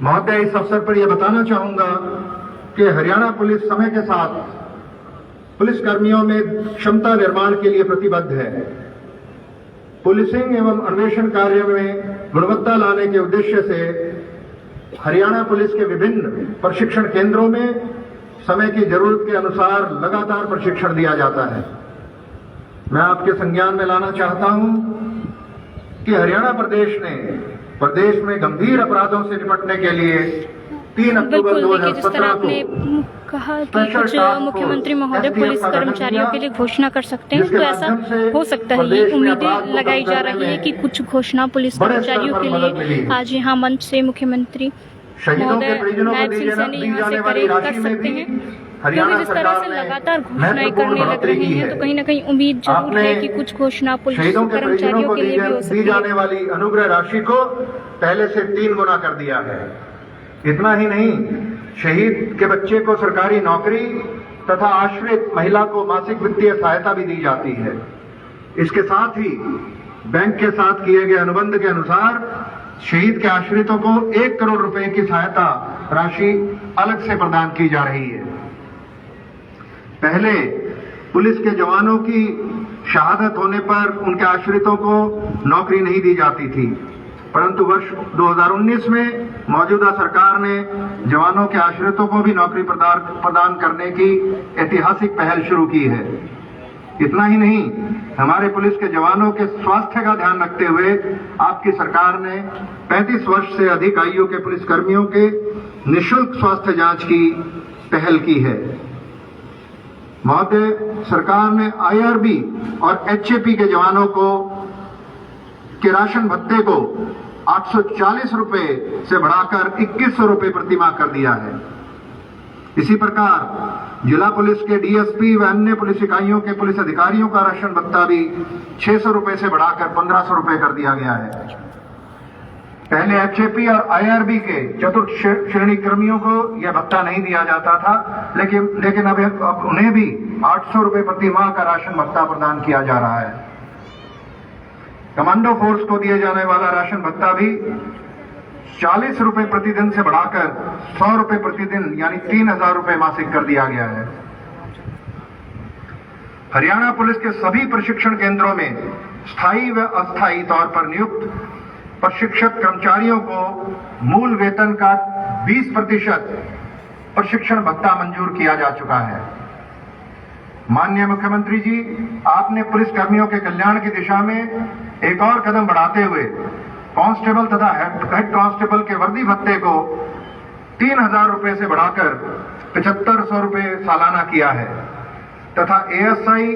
[SPEAKER 5] महोदय, इस अवसर पर यह बताना चाहूंगा कि हरियाणा पुलिस समय के साथ पुलिस कर्मियों में क्षमता निर्माण के लिए प्रतिबद्ध है। पुलिसिंग एवं अन्वेषण कार्य में गुणवत्ता लाने के उद्देश्य से हरियाणा पुलिस के विभिन्न प्रशिक्षण केंद्रों में समय की जरूरत के अनुसार लगातार प्रशिक्षण दिया जाता है। मैं आपके संज्ञान में लाना चाहता हूं कि हरियाणा प्रदेश ने प्रदेश में गंभीर अपराधों से निपटने के लिए 3 अक्टूबर
[SPEAKER 6] बिल्कुल, देखिए जिस तरह
[SPEAKER 5] 2017
[SPEAKER 6] आपने
[SPEAKER 5] को
[SPEAKER 6] कहा कि कुछ मुख्यमंत्री महोदय पुलिस कर्मचारियों के लिए घोषणा कर सकते हैं, तो ऐसा हो सकता है। ये उम्मीदें लगाई जा रही है कि कुछ घोषणा पुलिस कर्मचारियों के लिए आज यहाँ मंच से मुख्यमंत्री महोदय नायब सिंह सैनी यहाँ से कर सकते हैं, क्योंकि जिस तरह से लगातार घोषणाएं करने लग रहे हैं तो कहीं ना कहीं उम्मीद जरूर है कि कुछ घोषणा पुलिस कर्मचारियों के लिए भी हो सकती है।
[SPEAKER 5] दी जाने वाली अनुग्रह राशि को पहले से 3 गुना कर दिया है। इतना ही नहीं, शहीद के बच्चे को सरकारी नौकरी तथा आश्रित महिला को मासिक वित्तीय सहायता भी दी जाती है। इसके साथ ही बैंक के साथ किए गए अनुबंध के अनुसार शहीद के आश्रितों को 1 करोड़ रुपए की सहायता राशि अलग से प्रदान की जा रही है। पहले पुलिस के जवानों की शहादत होने पर उनके आश्रितों को नौकरी नहीं दी जाती थी, परंतु वर्ष 2019 में मौजूदा सरकार ने जवानों के आश्रितों को भी नौकरी प्रदान करने की ऐतिहासिक पहल शुरू की है। इतना ही नहीं, हमारे पुलिस के जवानों के स्वास्थ्य का ध्यान रखते हुए आपकी सरकार ने 35 वर्ष से अधिक आयु के पुलिस कर्मियों के निःशुल्क स्वास्थ्य जांच की पहल की है। महोदय, सरकार ने IRB और HAP के जवानों के राशन भत्ते को 840 रुपए से बढ़ाकर 2100 रुपए प्रतिमाह कर दिया है। इसी प्रकार जिला पुलिस के DSP व अन्य पुलिस इकाइयों के पुलिस अधिकारियों का राशन भत्ता भी 600 रुपए से बढ़ाकर 1500 रुपए कर दिया गया है। पहले HAP और IRB के चतुर्थ श्रेणी कर्मियों को यह भत्ता नहीं दिया जाता था, लेकिन अब उन्हें भी 800 रुपए प्रति माह का राशन भत्ता प्रदान किया जा रहा है। कमांडो फोर्स को दिए जाने वाला राशन भत्ता भी 40 रुपए प्रतिदिन से बढ़ाकर 100 रुपए प्रतिदिन यानी 3000 रुपए मासिक कर दिया गया है। हरियाणा पुलिस के सभी प्रशिक्षण केंद्रों में स्थायी व अस्थायी तौर पर नियुक्त प्रशिक्षक कर्मचारियों को मूल वेतन का 20% प्रशिक्षण भत्ता मंजूर किया जा चुका है। माननीय मुख्यमंत्री जी, आपने पुलिस कर्मियों के कल्याण की दिशा में एक और कदम बढ़ाते हुए कांस्टेबल तथा हेड कांस्टेबल के वर्दी भत्ते को 3000 रुपए से बढ़ाकर 7500 रुपए सालाना किया है तथा ASI,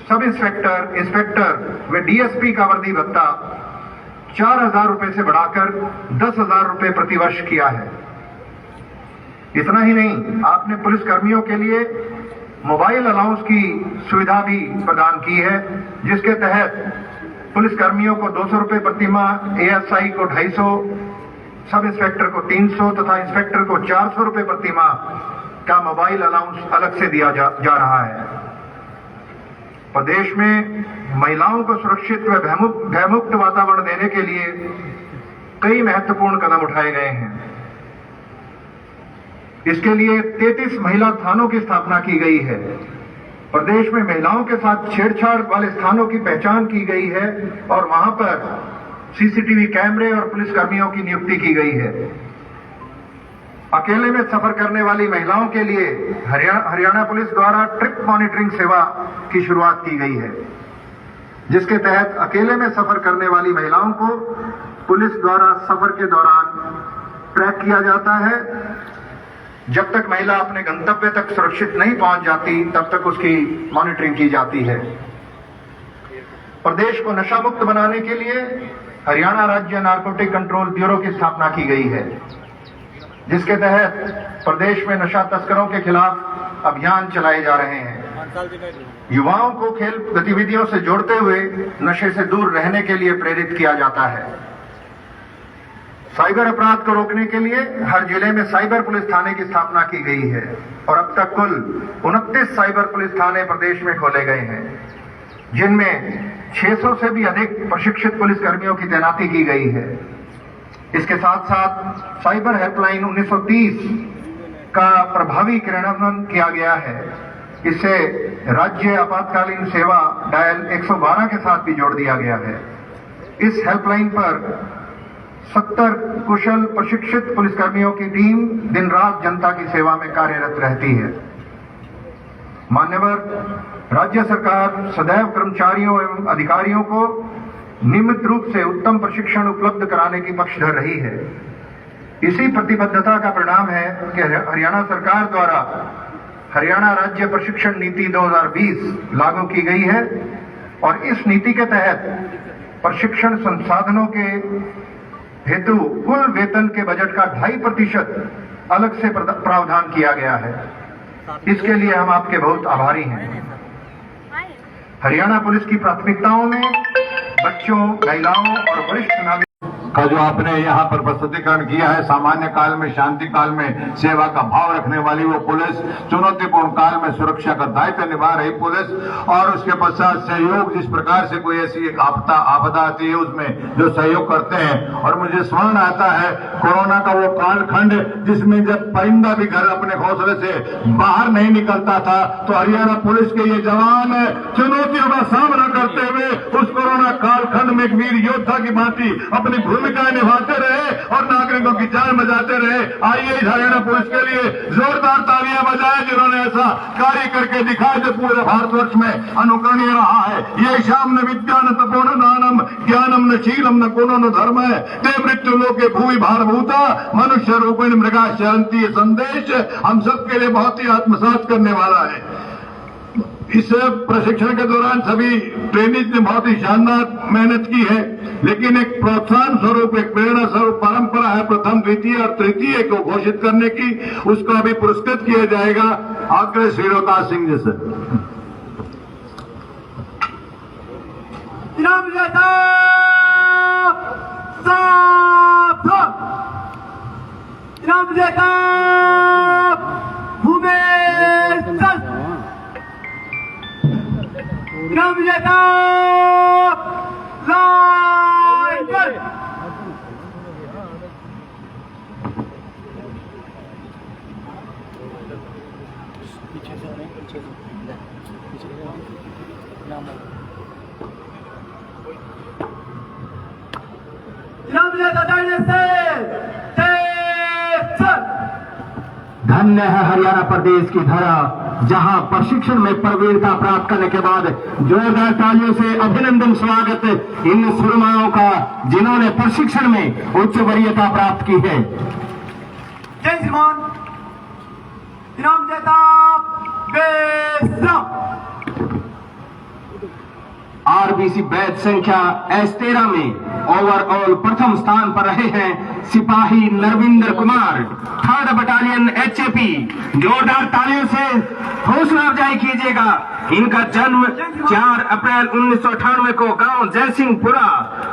[SPEAKER 5] सब इंस्पेक्टर, इंस्पेक्टर व DSP का वर्दी भत्ता 4000 रुपए से बढ़ाकर 10,000 रुपए प्रतिवर्ष किया है। इतना ही नहीं, आपने पुलिस कर्मियों के लिए मोबाइल अलाउंस की सुविधा भी प्रदान की है, जिसके तहत पुलिस कर्मियों को 200 रुपए प्रति माह, ASI को 250, सब इंस्पेक्टर को 300 तथा इंस्पेक्टर को 400 रुपए प्रति माह का मोबाइल अलाउंस अलग से दिया जा रहा है। प्रदेश में महिलाओं को सुरक्षित व भयमुक्त वातावरण देने के लिए कई महत्वपूर्ण कदम उठाए गए हैं। इसके लिए 33 महिला थानों की स्थापना की गई है। प्रदेश में महिलाओं के साथ छेड़छाड़ वाले स्थानों की पहचान की गई है और वहां पर CCTV कैमरे और पुलिस कर्मियों की नियुक्ति की गई है। अकेले में सफर करने वाली महिलाओं के लिए हरियाणा पुलिस द्वारा ट्रिप मॉनिटरिंग सेवा की शुरुआत की गई है, जिसके तहत अकेले में सफर करने वाली महिलाओं को पुलिस द्वारा सफर के दौरान ट्रैक किया जाता है। जब तक महिला अपने गंतव्य तक सुरक्षित नहीं पहुंच जाती, तब तक उसकी मॉनिटरिंग की जाती है। प्रदेश को नशा मुक्त बनाने के लिए हरियाणा राज्य नारकोटिक कंट्रोल ब्यूरो की स्थापना की गई है, जिसके तहत प्रदेश में नशा तस्करों के खिलाफ अभियान चलाए जा रहे हैं। युवाओं को खेल गतिविधियों से जोड़ते हुए नशे से दूर रहने के लिए प्रेरित किया जाता है। साइबर अपराध को रोकने के लिए हर जिले में साइबर पुलिस थाने की स्थापना की गई है और अब तक कुल 29 साइबर पुलिस थाने प्रदेश में खोले गए हैं, जिनमें 600 से भी अधिक प्रशिक्षित पुलिस कर्मियों की तैनाती की गई है। इसके साथ साथ साइबर हेल्पलाइन 1930 का प्रभावी क्रियान्वयन किया गया है। इससे राज्य आपातकालीन सेवा डायल 112 के साथ भी जोड़ दिया गया है। इस हेल्पलाइन पर 70 कुशल प्रशिक्षित पुलिसकर्मियों की टीम दिन रात जनता की सेवा में कार्यरत रहती है। मान्यवर, राज्य सरकार सदैव कर्मचारियों एवं अधिकारियों को नियमित रूप से उत्तम प्रशिक्षण उपलब्ध कराने की पक्षधर रही है। इसी प्रतिबद्धता का परिणाम है कि हरियाणा सरकार द्वारा हरियाणा राज्य प्रशिक्षण नीति 2020 लागू की गई है और इस नीति के तहत प्रशिक्षण संसाधनों के हेतु कुल वेतन के बजट का 2.5% अलग से प्रावधान किया गया है। इसके लिए हम आपके बहुत आभारी हैं। हरियाणा पुलिस की प्राथमिकताओं में बच्चों, महिलाओं और वरिष्ठ नागरिक
[SPEAKER 1] का जो आपने यहाँ पर प्रस्तुतिकरण किया है, सामान्य काल में, शांति काल में सेवा का भाव रखने वाली वो पुलिस, चुनौतीपूर्ण काल में सुरक्षा का दायित्व निभा रही पुलिस, और उसके पश्चात सहयोग, जिस प्रकार से कोई ऐसी आपदा आती है उसमें जो सहयोग करते हैं। और मुझे स्मरण आता है कोरोना का वो कालखंड जिसमें जब परिंदा भी घर अपने घोंसले से बाहर नहीं निकलता था, तो हरियाणा पुलिस के ये जवान चुनौतियों का सामना करते हुए उस कोरोना कालखंड में एक वीर योद्धा की भांति अपनी भूमिका निभाते रहे और नागरिकों की जान बचाते रहे। आइए इस हरियाणा पुलिस के लिए जोरदार तालियां बजाएं, जिन्होंने ऐसा कार्य करके दिखाया जो पूरे भारतवर्ष में अनुकरणीय रहा है। ये शाम न विद्यान तपोन दानम ज्ञानम न शीलम न कोनो न धर्म है ते मृत्यु लोके भूमि भारभूता मनुष्य रूपेण मृगा शरंती। ये संदेश हम सबके लिए बहुत ही आत्मसात करने वाला है। इस प्रशिक्षण के दौरान सभी ट्रेनिज ने बहुत ही शानदार मेहनत की है, लेकिन एक प्रोत्साहन स्वरूप, एक प्रेरणा स्वरूप परंपरा है प्रथम, द्वितीय और तृतीय को घोषित करने की। उसको अभी पुरस्कृत किया जाएगा। आग्रह श्री रोहतास सिंह जी से।
[SPEAKER 4] धन्य है हरियाणा प्रदेश की धरा, जहां प्रशिक्षण में प्रवीणता प्राप्त करने के बाद जोरदार तालियों से अभिनंदन स्वागत इन सुरमाओं का जिन्होंने प्रशिक्षण में उच्च वरीयता प्राप्त की है।
[SPEAKER 2] जय श्रीमान, इनाम जेता बेसराम।
[SPEAKER 4] आरबीसी बैच संख्या S13 में ओवरऑल प्रथम स्थान पर रहे हैं सिपाही नरविंदर कुमार, 3rd बटालियन HAP। जोरदार तालियों से हौसला अफजाई कीजिएगा। इनका जन्म 4 अप्रैल 1998 को गांव जयसिंहपुरा,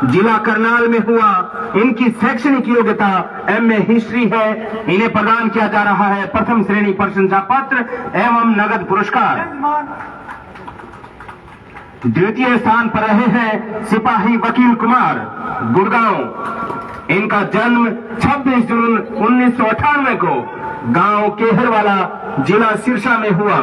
[SPEAKER 4] जिला करनाल में हुआ। इनकी शैक्षणिक योग्यता MA हिस्ट्री है। इन्हें प्रदान किया जा रहा है प्रथम श्रेणी प्रशंसा पत्र एवं नगद पुरस्कार। द्वितीय स्थान पर रहे हैं सिपाही वकील कुमार, गुड़गांव। इनका जन्म 26 जून 1998 को गांव केहरवाला, जिला सिरसा में हुआ।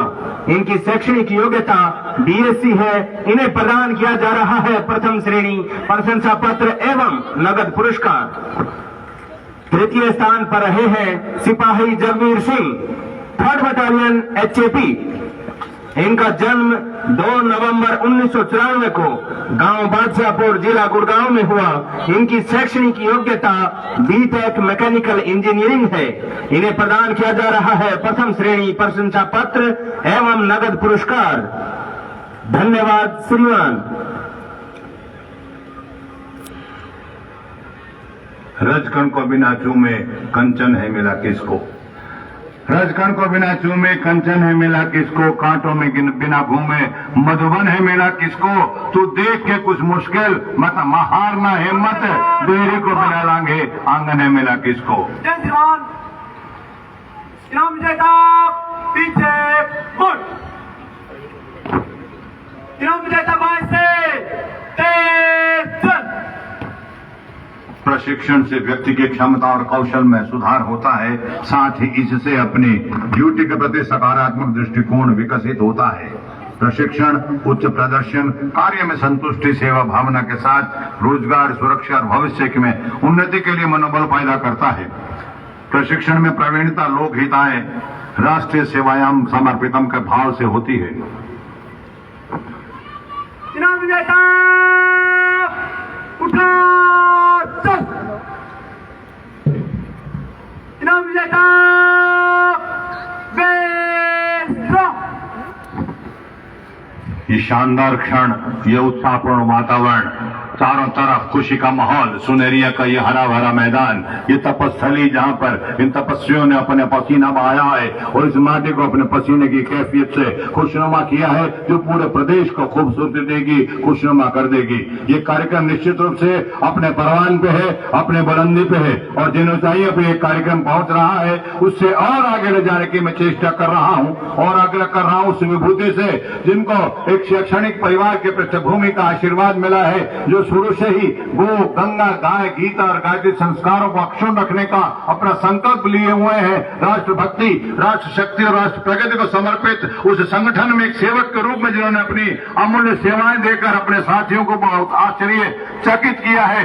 [SPEAKER 4] इनकी शैक्षणिक योग्यता BSc है। इन्हें प्रदान किया जा रहा है प्रथम श्रेणी प्रशंसा पत्र एवं नगद पुरस्कार। तृतीय स्थान पर रहे हैं सिपाही Jagveer Singh, 3rd battalion HAP। इनका जन्म 2 नवंबर 1994 को गांव बादशाहपुर, जिला गुड़गांव में हुआ। इनकी शैक्षणिक योग्यता BTech मैकेनिकल इंजीनियरिंग है। इन्हें प्रदान किया जा रहा है प्रथम श्रेणी प्रशंसा पत्र एवं नगद पुरस्कार। धन्यवाद श्रीमान।
[SPEAKER 1] रजकण को बिना चूमे कंचन है मिला किसको। रजकण को बिना चूमे कंचन है मिला किसको, कांटों में बिना घूमे मधुबन है मिला किसको। तू देख के कुछ मुश्किल मत हारना हिम्मत, बेरी को बिना लांघे आंगन है मिला किसको।
[SPEAKER 2] जय जवान, इनाम विजेता पीछे मुड़, इनाम विजेता बाएं से तेज चल।
[SPEAKER 1] प्रशिक्षण से व्यक्ति की क्षमता और कौशल में सुधार होता है, साथ ही इससे अपनी ड्यूटी के प्रति सकारात्मक दृष्टिकोण विकसित होता है। प्रशिक्षण उच्च प्रदर्शन, कार्य में संतुष्टि, सेवा भावना के साथ रोजगार, सुरक्षा और भविष्य में उन्नति के लिए मनोबल पैदा करता है। प्रशिक्षण में प्रवीणता लोकहिताय राष्ट्रीय सेवायाम समर्पितम के भाव से होती है।
[SPEAKER 2] इनाम विजेता उठा चल, इनाम विजेता
[SPEAKER 1] ये शानदार क्षण, ये उत्साहपूर्ण वातावरण, चारों तरफ खुशी का माहौल, सुनहरिया का ये हरा भरा मैदान, ये तपस्थली जहां पर इन तपस्वियों ने अपने पसीना बहाया है और इस माटी को अपने पसीने की कैफियत से खुशनुमा किया है, जो पूरे प्रदेश को खूबसूरती देगी, खुशनुमा कर देगी। ये कार्यक्रम निश्चित रूप से अपने परवान पे है, अपने बुलंदी पे है और जिन ऊंचाइयों पे ये कार्यक्रम पहुंच रहा है उससे और आगे ले जाने की मैं चेष्टा कर रहा हूं और आग्रह कर रहा हूं उस विभूति से जिनको एक शैक्षणिक परिवार के पृष्ठभूमि का आशीर्वाद मिला है, जो शुरू से ही गो, गंगा, गाय, गीता और गायत्री संस्कारों को अक्षुण्ण रखने का अपना संकल्प लिए हुए हैं। राष्ट्रभक्ति, राष्ट्र शक्ति और राष्ट्र प्रगति को समर्पित उस संगठन में एक सेवक के रूप में जिन्होंने अपनी अमूल्य सेवाएं देकर अपने साथियों को बहुत आश्चर्यचकित किया है।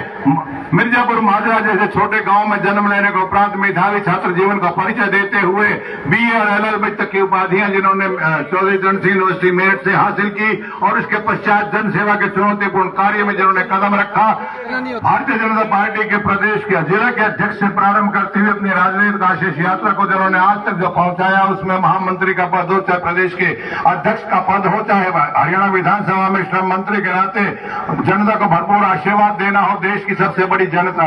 [SPEAKER 1] मिर्जापुर माजरा जैसे छोटे गांव में जन्म लेने के उपरांत मेधावी छात्र जीवन का परिचय देते हुए BA और LLB तक की उपाधियां जिन्होंने चौधरी चरण सिंह यूनिवर्सिटी मेरठ से हासिल की और उसके पश्चात जन सेवा के चुनौतीपूर्ण कार्य में जिन्होंने कदम रखा। भारतीय जनता पार्टी के प्रदेश के जिला के अध्यक्ष से प्रारंभ करते हुए अपनी राजनीतिक आशीष यात्रा को जिन्होंने आज तक जो पहुंचाया, उसमें महामंत्री का पद हो, चाहे प्रदेश के अध्यक्ष का पद हो, चाहे हरियाणा विधानसभा में श्रम मंत्री के नाते जनता को भरपूर आशीर्वाद देना हो, देश की सबसे बड़ी जनता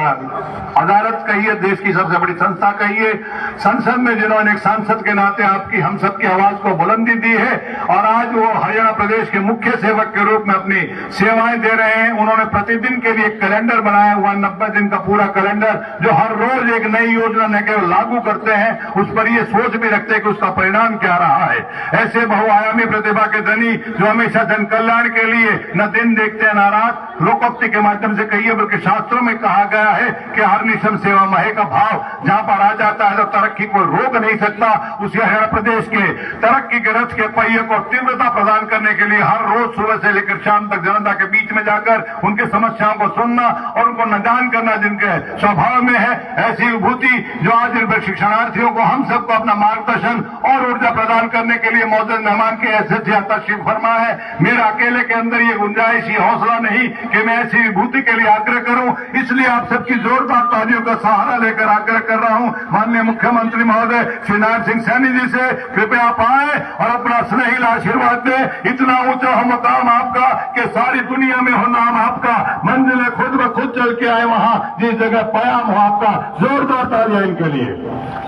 [SPEAKER 1] अदालत कहिए, देश की सबसे बड़ी संस्था कहिए, संसद में जिन्होंने एक सांसद के नाते आपकी हम सबकी आवाज को बुलंदी दी है और आज वो हरियाणा प्रदेश के मुख्य सेवक के रूप में अपनी सेवाएं दे रहे हैं। उन्होंने प्रतिदिन के लिए एक कैलेंडर बनाया हुआ, 90 दिन का पूरा कैलेंडर, जो हर रोज एक नई योजना न केवल लागू करते हैं, उस पर ये सोच भी रखते हैं कि उसका परिणाम क्या रहा है। ऐसे बहुआयामी प्रतिभा के धनी जो हमेशा जन कल्याण के लिए न दिन देखते हैं न रात, लोकोक्ति के माध्यम से कहिए बल्कि शास्त्रों में कहा गया है कि हर निशम सेवा महे का भाव जहां पर आ जाता है तो तरक्की को रोक नहीं सकता। उसी हरियाणा प्रदेश के तरक्की के रथ के पहिए को तीव्रता प्रदान करने के लिए हर रोज सुबह से लेकर शाम तक जनता के बीच में जाकर उनके समस्याओं को सुनना और उनको निदान करना जिनके स्वभाव में है, ऐसी विभूति जो आज इन प्रशिक्षणार्थियों को हम सबको अपना मार्गदर्शन और ऊर्जा प्रदान करने के लिए मौजूद मेहमान के हैसियत से तशरीफ फरमा है। मेरा अकेले के अंदर ये गुंजाइश, ये हौसला नहीं कि मैं ऐसी विभूति के लिए आग्रह करूं, इसलिए आप सबकी जोरदार तालियों का सहारा लेकर आग्रह कर रहा हूं माननीय मुख्यमंत्री महोदय श्री नारायण सिंह सैनी जी से, कृपया आप आए और अपना स्नेहिल आशीर्वाद दें। इतना ऊंचा हो मकाम आपका कि सारी दुनिया में हो नाम आपका, मंजिलें खुद ब खुद चल के आए वहां जिस जगह पयाम हो आपका। जोरदार तालियां इनके लिए।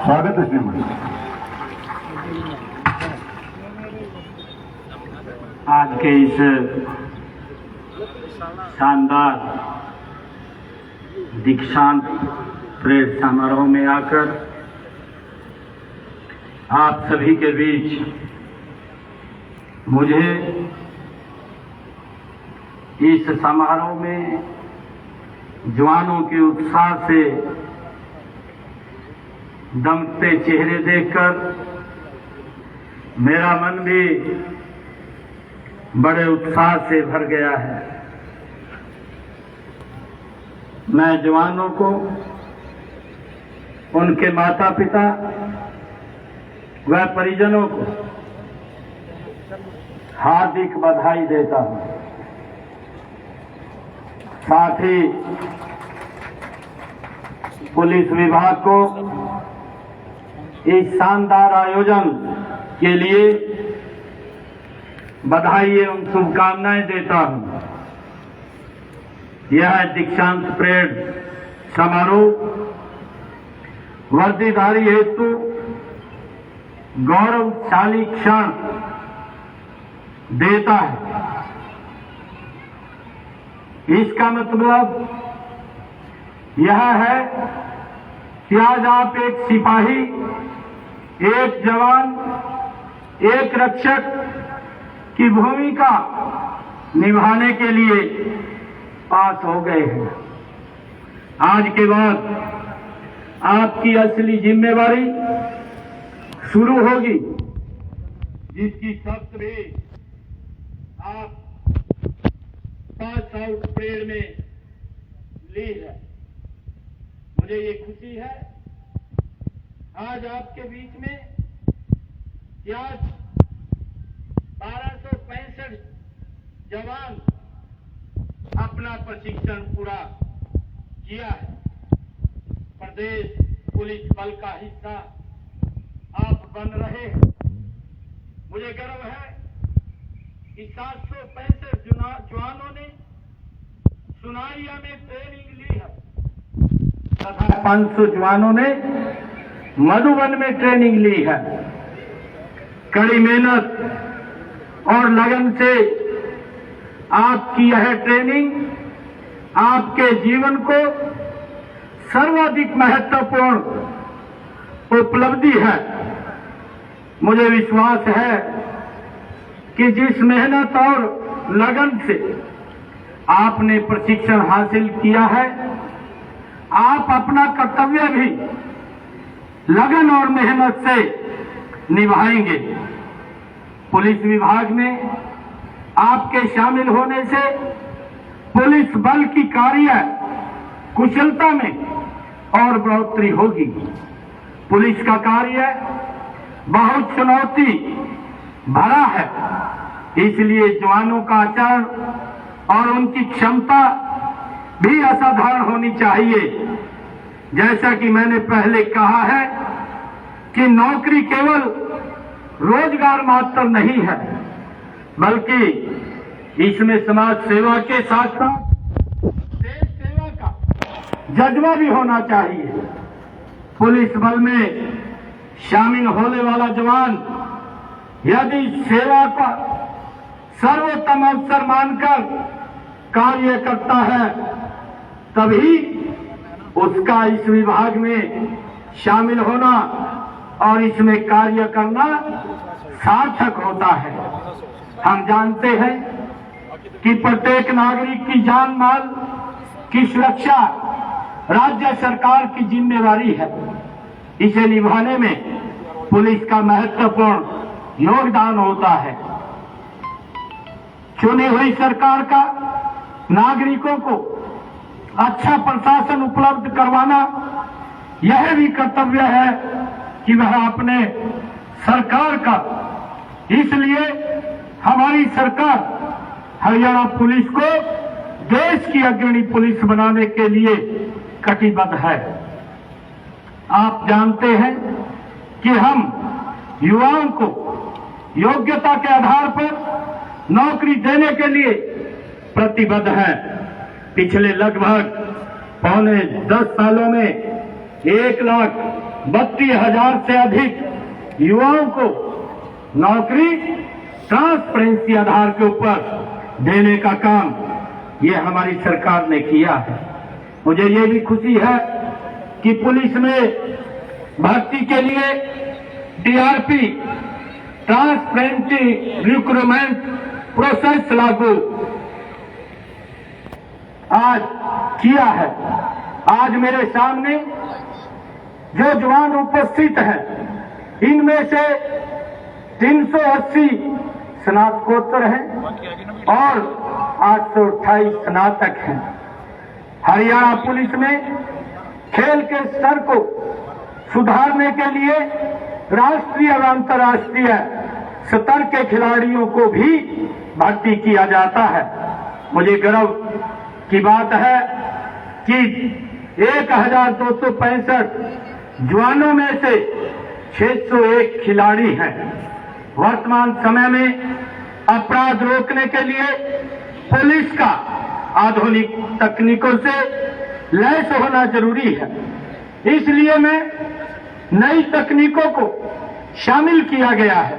[SPEAKER 1] स्वागत है श्रीमती।
[SPEAKER 7] आज के इस शानदार दीक्षांत परेड समारोह में आकर आप सभी के बीच मुझे इस समारोह में जवानों के उत्साह से दमकते चेहरे देखकर मेरा मन भी बड़े उत्साह से भर गया है। मैं जवानों को, उनके माता पिता व परिजनों को हार्दिक बधाई देता हूं। साथ ही पुलिस विभाग को इस शानदार आयोजन के लिए बधाई एवं शुभकामनाएं देता हूं। यह दीक्षांत परेड समारोह वर्दीधारी हेतु गौरवशाली क्षण देता है। इसका मतलब यह है कि आज आप एक सिपाही, एक जवान, एक रक्षक की भूमिका निभाने के लिए पास हो गए हैं। आज के बाद आपकी असली जिम्मेवारी शुरू होगी, जिसकी शर्त भी आप पास आउट परेड में ली है। मुझे ये खुशी है आज आपके बीच में कि आज 1265 जवान अपना प्रशिक्षण पूरा किया है। प्रदेश पुलिस बल का हिस्सा आप बन रहे हैं। मुझे गर्व है कि 765 जवानों ने सुनारिया में ट्रेनिंग ली है तथा 500 जवानों ने मधुबन में ट्रेनिंग ली है। कड़ी मेहनत और लगन से आपकी यह ट्रेनिंग आपके जीवन को सर्वाधिक महत्वपूर्ण उपलब्धि है। मुझे विश्वास है कि जिस मेहनत और लगन से आपने प्रशिक्षण हासिल किया है, आप अपना कर्तव्य भी लगन और मेहनत से निभाएंगे। पुलिस विभाग में आपके शामिल होने से पुलिस बल की कार्य कुशलता में और बढ़ोतरी होगी। पुलिस का कार्य बहुत चुनौती भरा है, इसलिए जवानों का आचरण और उनकी क्षमता भी असाधारण होनी चाहिए। जैसा कि मैंने पहले कहा है कि नौकरी केवल रोजगार मात्र नहीं है, बल्कि इसमें समाज सेवा के साथ साथ देश सेवा का जज्बा भी होना चाहिए। पुलिस बल में शामिल होने वाला जवान यदि सेवा का सर्वोत्तम अवसर मानकर कार्य करता है, तभी उसका इस विभाग में शामिल होना और इसमें कार्य करना सार्थक होता है। हम जानते हैं कि प्रत्येक नागरिक की जान माल की सुरक्षा राज्य सरकार की जिम्मेवारी है। इसे निभाने में पुलिस का महत्वपूर्ण योगदान होता है। चुनी हुई सरकार का नागरिकों को अच्छा प्रशासन उपलब्ध करवाना यह भी कर्तव्य है कि वह अपने सरकार का, इसलिए हमारी सरकार हरियाणा पुलिस को देश की अग्रणी पुलिस बनाने के लिए कटिबद्ध है। आप जानते हैं कि हम युवाओं को योग्यता के आधार पर नौकरी देने के लिए प्रतिबद्ध हैं। पिछले लगभग 10 सालों में 1,32,000 से अधिक युवाओं को नौकरी ट्रांसपेरेंसी आधार के ऊपर देने का काम ये हमारी सरकार ने किया है। मुझे ये भी खुशी है कि पुलिस में भर्ती के लिए टीआरपी ट्रांसपेरेंसी रिक्रूटमेंट प्रोसेस लागू आज किया है। आज मेरे सामने जो जवान उपस्थित हैं, इनमें से 380 स्नातकोत्तर हैं और 828 स्नातक हैं। हरियाणा पुलिस में खेल के स्तर को सुधारने के लिए राष्ट्रीय और अंतर्राष्ट्रीय स्तर के खिलाड़ियों को भी भर्ती किया जाता है। मुझे गर्व की बात है कि 1,265 जवानों में से 601 खिलाड़ी हैं। वर्तमान समय में अपराध रोकने के लिए पुलिस का आधुनिक तकनीकों से लैस होना जरूरी है। इसलिए मैं नई तकनीकों को शामिल किया गया है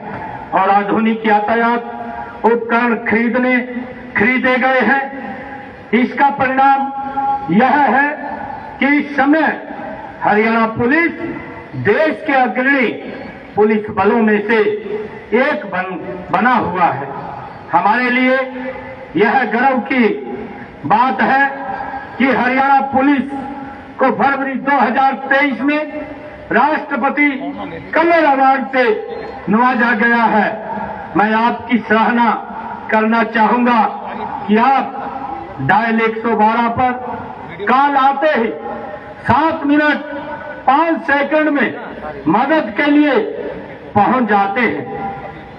[SPEAKER 7] और आधुनिक यातायात उपकरण खरीदे गए हैं। इसका परिणाम यह है कि इस समय हरियाणा पुलिस देश के अग्रणी पुलिस बलों में से एक बना हुआ है। हमारे लिए यह गर्व की बात है कि हरियाणा पुलिस को फरवरी 2023 में राष्ट्रपति कमल अवार्ड से नवाजा गया है। मैं आपकी सराहना करना चाहूंगा कि आप डायल 112 पर कॉल आते ही 7 मिनट 5 सेकंड में मदद के लिए पहुंच जाते हैं।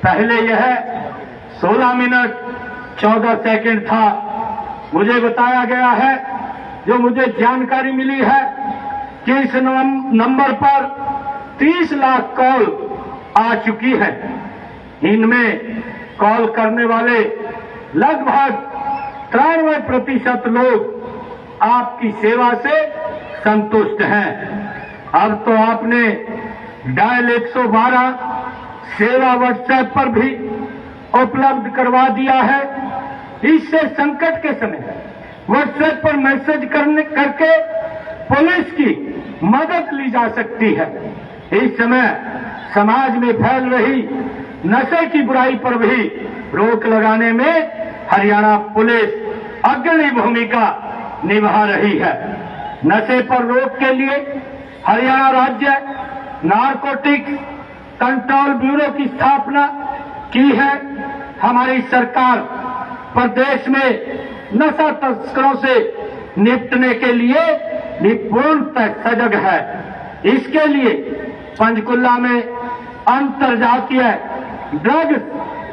[SPEAKER 7] पहले यह 16 मिनट 14 सेकंड था। मुझे बताया गया है, जो मुझे जानकारी मिली है, कि इस नंबर पर 30 लाख कॉल आ चुकी है। इनमें कॉल करने वाले लगभग 93% लोग आपकी सेवा से संतुष्ट हैं। अब तो आपने डायल 112 सेवा व्हाट्सएप पर भी उपलब्ध करवा दिया है। इससे संकट के समय व्हाट्सएप पर मैसेज करके पुलिस की मदद ली जा सकती है। इस समय समाज में फैल रही नशे की बुराई पर भी रोक लगाने में हरियाणा पुलिस अग्रणी भूमिका निभा रही है। नशे पर रोक के लिए हरियाणा राज्य नारकोटिक्स कंट्रोल ब्यूरो की स्थापना की है। हमारी सरकार प्रदेश में नशा तस्करों से निपटने के लिए पूर्णतः सजग है। इसके लिए पंचकुला में अंतर्जातीय ड्रग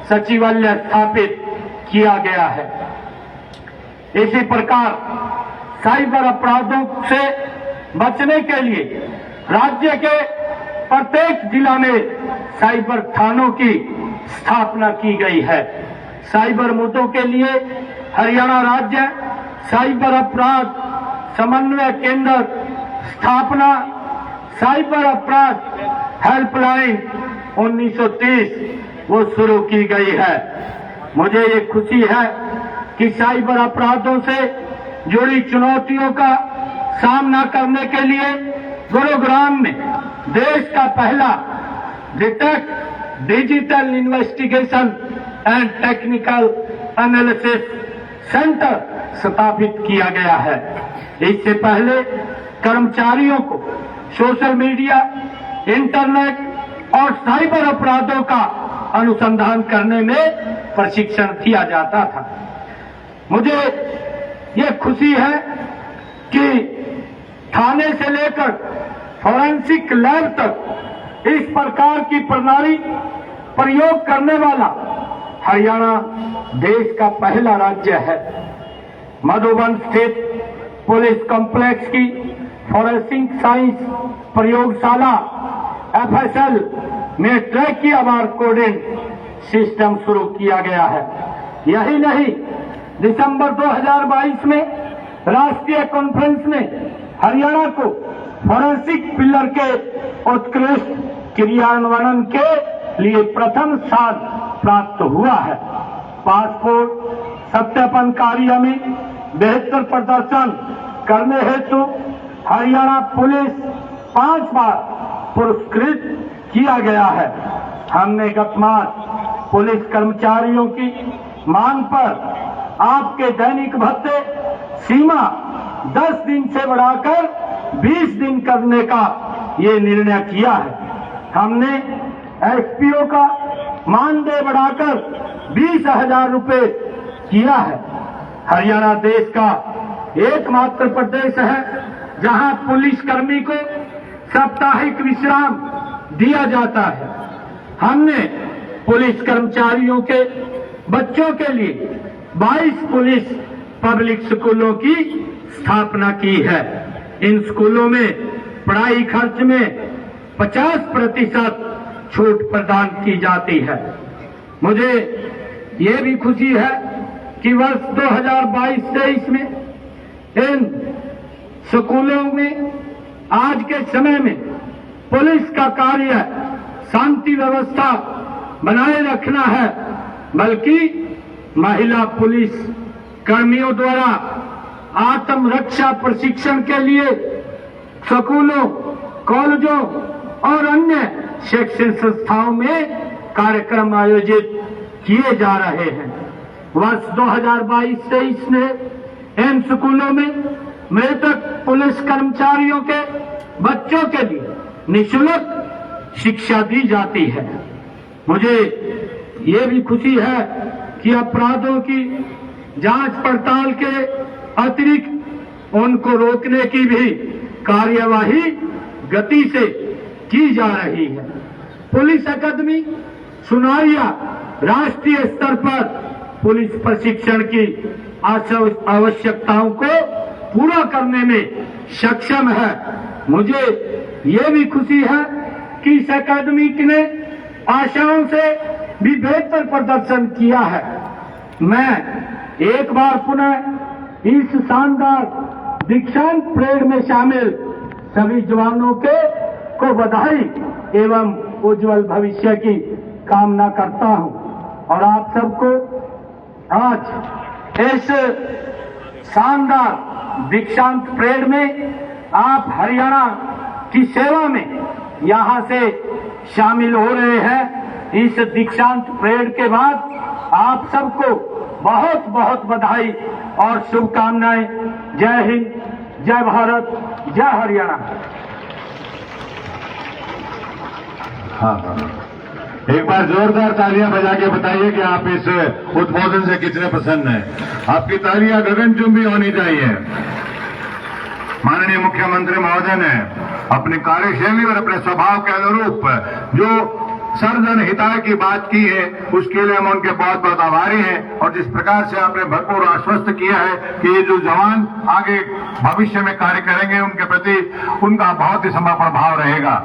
[SPEAKER 7] सचिवालय स्थापित किया गया है। इसी प्रकार साइबर अपराधों से बचने के लिए राज्य के प्रत्येक जिला में साइबर थानों की स्थापना की गई है। साइबर मुद्दों के लिए हरियाणा राज्य साइबर अपराध समन्वय केंद्र स्थापना, साइबर अपराध हेल्पलाइन 1930 वो शुरू की गई है। मुझे ये खुशी है कि साइबर अपराधों से जुड़ी चुनौतियों का सामना करने के लिए गुरुग्राम में देश का पहला digital investigation and technical analysis centre स्थापित किया गया है। इससे पहले कर्मचारियों को सोशल मीडिया, इंटरनेट और साइबर अपराधों का अनुसंधान करने में प्रशिक्षण दिया जाता था। मुझे ये खुशी है कि थाने से लेकर फॉरेंसिक लैब तक इस प्रकार की प्रणाली प्रयोग करने वाला हरियाणा देश का पहला राज्य है। मधुबन स्थित पुलिस कॉम्प्लेक्स की फॉरेंसिक साइंस प्रयोगशाला FSL में ट्रैकिया बार कोडिंग सिस्टम शुरू किया गया है। यही नहीं, दिसंबर 2022 में राष्ट्रीय कॉन्फ्रेंस में हरियाणा को फॉरेंसिक पिलर के उत्कृष्ट क्रियान्वयन के लिए प्रथम स्थान प्राप्त हुआ है। पासपोर्ट सत्यापन कार्य में बेहतर प्रदर्शन करने हेतु हरियाणा पुलिस 5 बार पुरस्कृत किया गया है। हमने गत मास पुलिस कर्मचारियों की मांग पर आपके दैनिक भत्ते सीमा 10 दिन से बढ़ाकर 20 दिन करने का ये निर्णय किया है। हमने SPO का मानदेय बढ़ाकर 20,000 रुपए किया है। हरियाणा देश का एकमात्र प्रदेश है जहां पुलिसकर्मी को साप्ताहिक विश्राम दिया जाता है। हमने पुलिस कर्मचारियों के बच्चों के लिए 22 पुलिस पब्लिक स्कूलों की स्थापना की है। इन स्कूलों में पढ़ाई खर्च में 50% छूट प्रदान की जाती है। मुझे ये भी खुशी है कि वर्ष 2022-23 में इन स्कूलों में आज के समय में पुलिस का कार्य शांति व्यवस्था बनाए रखना है, बल्कि महिला पुलिस कर्मियों द्वारा आत्मरक्षा प्रशिक्षण के लिए स्कूलों, कॉलेजों और अन्य शैक्षणिक संस्थाओं में कार्यक्रम आयोजित किए जा रहे हैं। वर्ष 2022-23 में इन स्कूलों में मृतक पुलिस कर्मचारियों के बच्चों के लिए निःशुल्क शिक्षा दी जाती है। मुझे ये भी खुशी है कि अपराधों की जांच पड़ताल के अतिरिक्त उनको रोकने की भी कार्यवाही गति से की जा रही है। पुलिस अकादमी सुनारिया राष्ट्रीय स्तर पर पुलिस प्रशिक्षण की आवश्यकताओं को पूरा करने में सक्षम है। मुझे ये भी खुशी है कि इस अकादमी ने आशाओं से भी बेहतर प्रदर्शन किया है। मैं एक बार पुनः इस शानदार दीक्षांत परेड में शामिल सभी जवानों को बधाई एवं उज्जवल भविष्य की कामना करता हूं और आप सबको आज इस शानदार दीक्षांत परेड में आप हरियाणा की सेवा में यहां से शामिल हो रहे हैं। इस दीक्षांत परेड के बाद आप सबको बहुत बहुत बधाई और शुभकामनाएं। जय हिंद, जय भारत, जय हरियाणा।
[SPEAKER 1] हाँ, एक बार जोरदार तालियां बजा के बताइए कि आप इस उद्बोधन से कितने प्रसन्न हैं। आपकी तालियां गगनचुंबी होनी चाहिए। माननीय मुख्यमंत्री महोदय ने अपनी कार्यशैली और अपने स्वभाव के अनुरूप जो सर्वजन हिताय की बात की है, उसके लिए हम उनके बहुत बहुत आभारी हैं। और जिस प्रकार से आपने भरपूर आश्वस्त किया है कि ये जो जवान आगे भविष्य में कार्य करेंगे, उनके प्रति उनका बहुत ही समर्पण भाव रहेगा।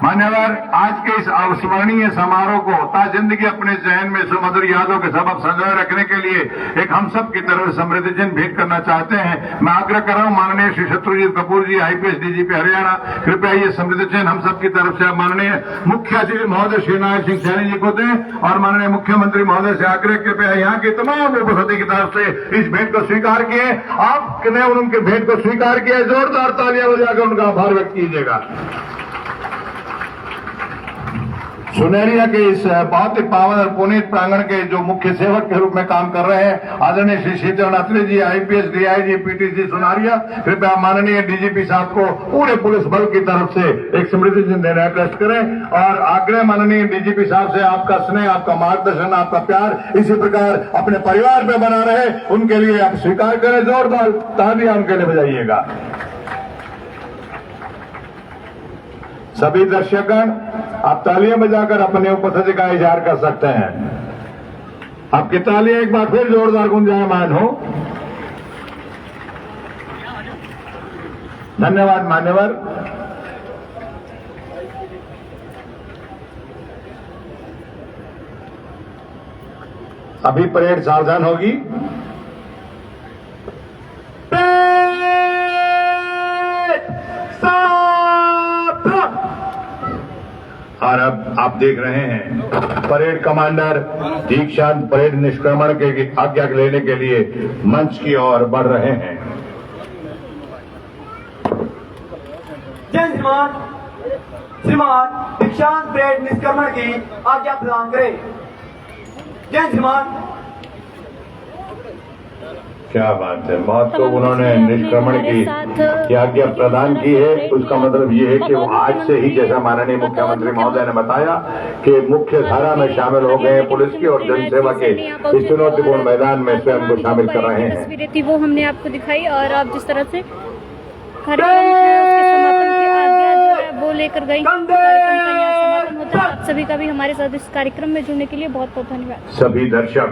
[SPEAKER 1] मान्यवर, आज के इस अविस्मरणीय समारोह को ताजिंदगी अपने जहन में सुमधुर यादों के सबक संजोए रखने के लिए एक हम सब की तरफ समृद्धि चिन्ह भेंट करना चाहते हैं। मैं आग्रह कर रहा हूं माननीय श्री शत्रुजीत कपूर जी, IPS DGP हरियाणा, कृपया ये समृद्धि चिन्ह हम सब की तरफ से माननीय मुख्यातिथि महोदय श्री नारायण सिंह सैनी जी को दें और माननीय मुख्यमंत्री महोदय से आग्रह कृपया यहाँ की तमाम उपस्थिति की तरफ से इस भेंट को स्वीकार किए। आपने उनके भेंट को स्वीकार किया, जोरदार तालियां बजाकर उनका आभार व्यक्त कीजिएगा। सुनेरिया के इस बहुत ही पावन और पुनीत प्रांगण के जो मुख्य सेवक के रूप में काम कर रहे हैं आदरणीय श्री शीतल अत्रे जी, IPS DIG PTC सुनारिया, कृपया माननीय DGP साहब को पूरे पुलिस बल की तरफ से एक स्मृति चिन्ह देने का कष्ट करें। और आग्रह माननीय DGP साहब से आपका स्नेह, आपका मार्गदर्शन, आपका प्यार इसी प्रकार अपने परिवार में बना रहे, उनके लिए आप स्वीकार करें। जोरदार तालियां उनके लिए बजाइएगा। सभी दर्शकगण, आप तालियां बजाकर अपने उपस्थिति का इजहार कर सकते हैं। आपकी तालियां एक बार फिर जोरदार गुंजायमान हो। धन्यवाद मान्यवर। अभी परेड सावधान होगी। और अब आप देख रहे हैं परेड कमांडर दीक्षांत परेड निष्क्रमण के आज्ञा लेने के लिए मंच की ओर बढ़ रहे हैं।
[SPEAKER 2] जय श्रीमान दीक्षांत परेड निष्क्रमण की आज्ञा प्रदान करें। जय श्रीमान।
[SPEAKER 1] क्या बात है, मौत को उन्होंने निष्क्रमण की आज्ञा प्रदान की है। उसका मतलब ये है कि वो आज से ही, जैसा माननीय मुख्यमंत्री महोदय ने बताया, कि मुख्य धारा में शामिल हो गए पुलिस की और जनसेवा के इस चुनौतीपूर्ण मैदान में स्वयं को शामिल कर रहे हैं।
[SPEAKER 6] तस्वीरें थी वो हमने आपको दिखाई और आप जिस तरह से कार्यक्रम उसके समापन की आज्ञा जो है वो लेकर गई। कार्यक्रम का यहाँ समापन होता है। आप सभी का भी हमारे साथ इस कार्यक्रम में जुड़ने के लिए बहुत बहुत धन्यवाद।
[SPEAKER 1] सभी दर्शक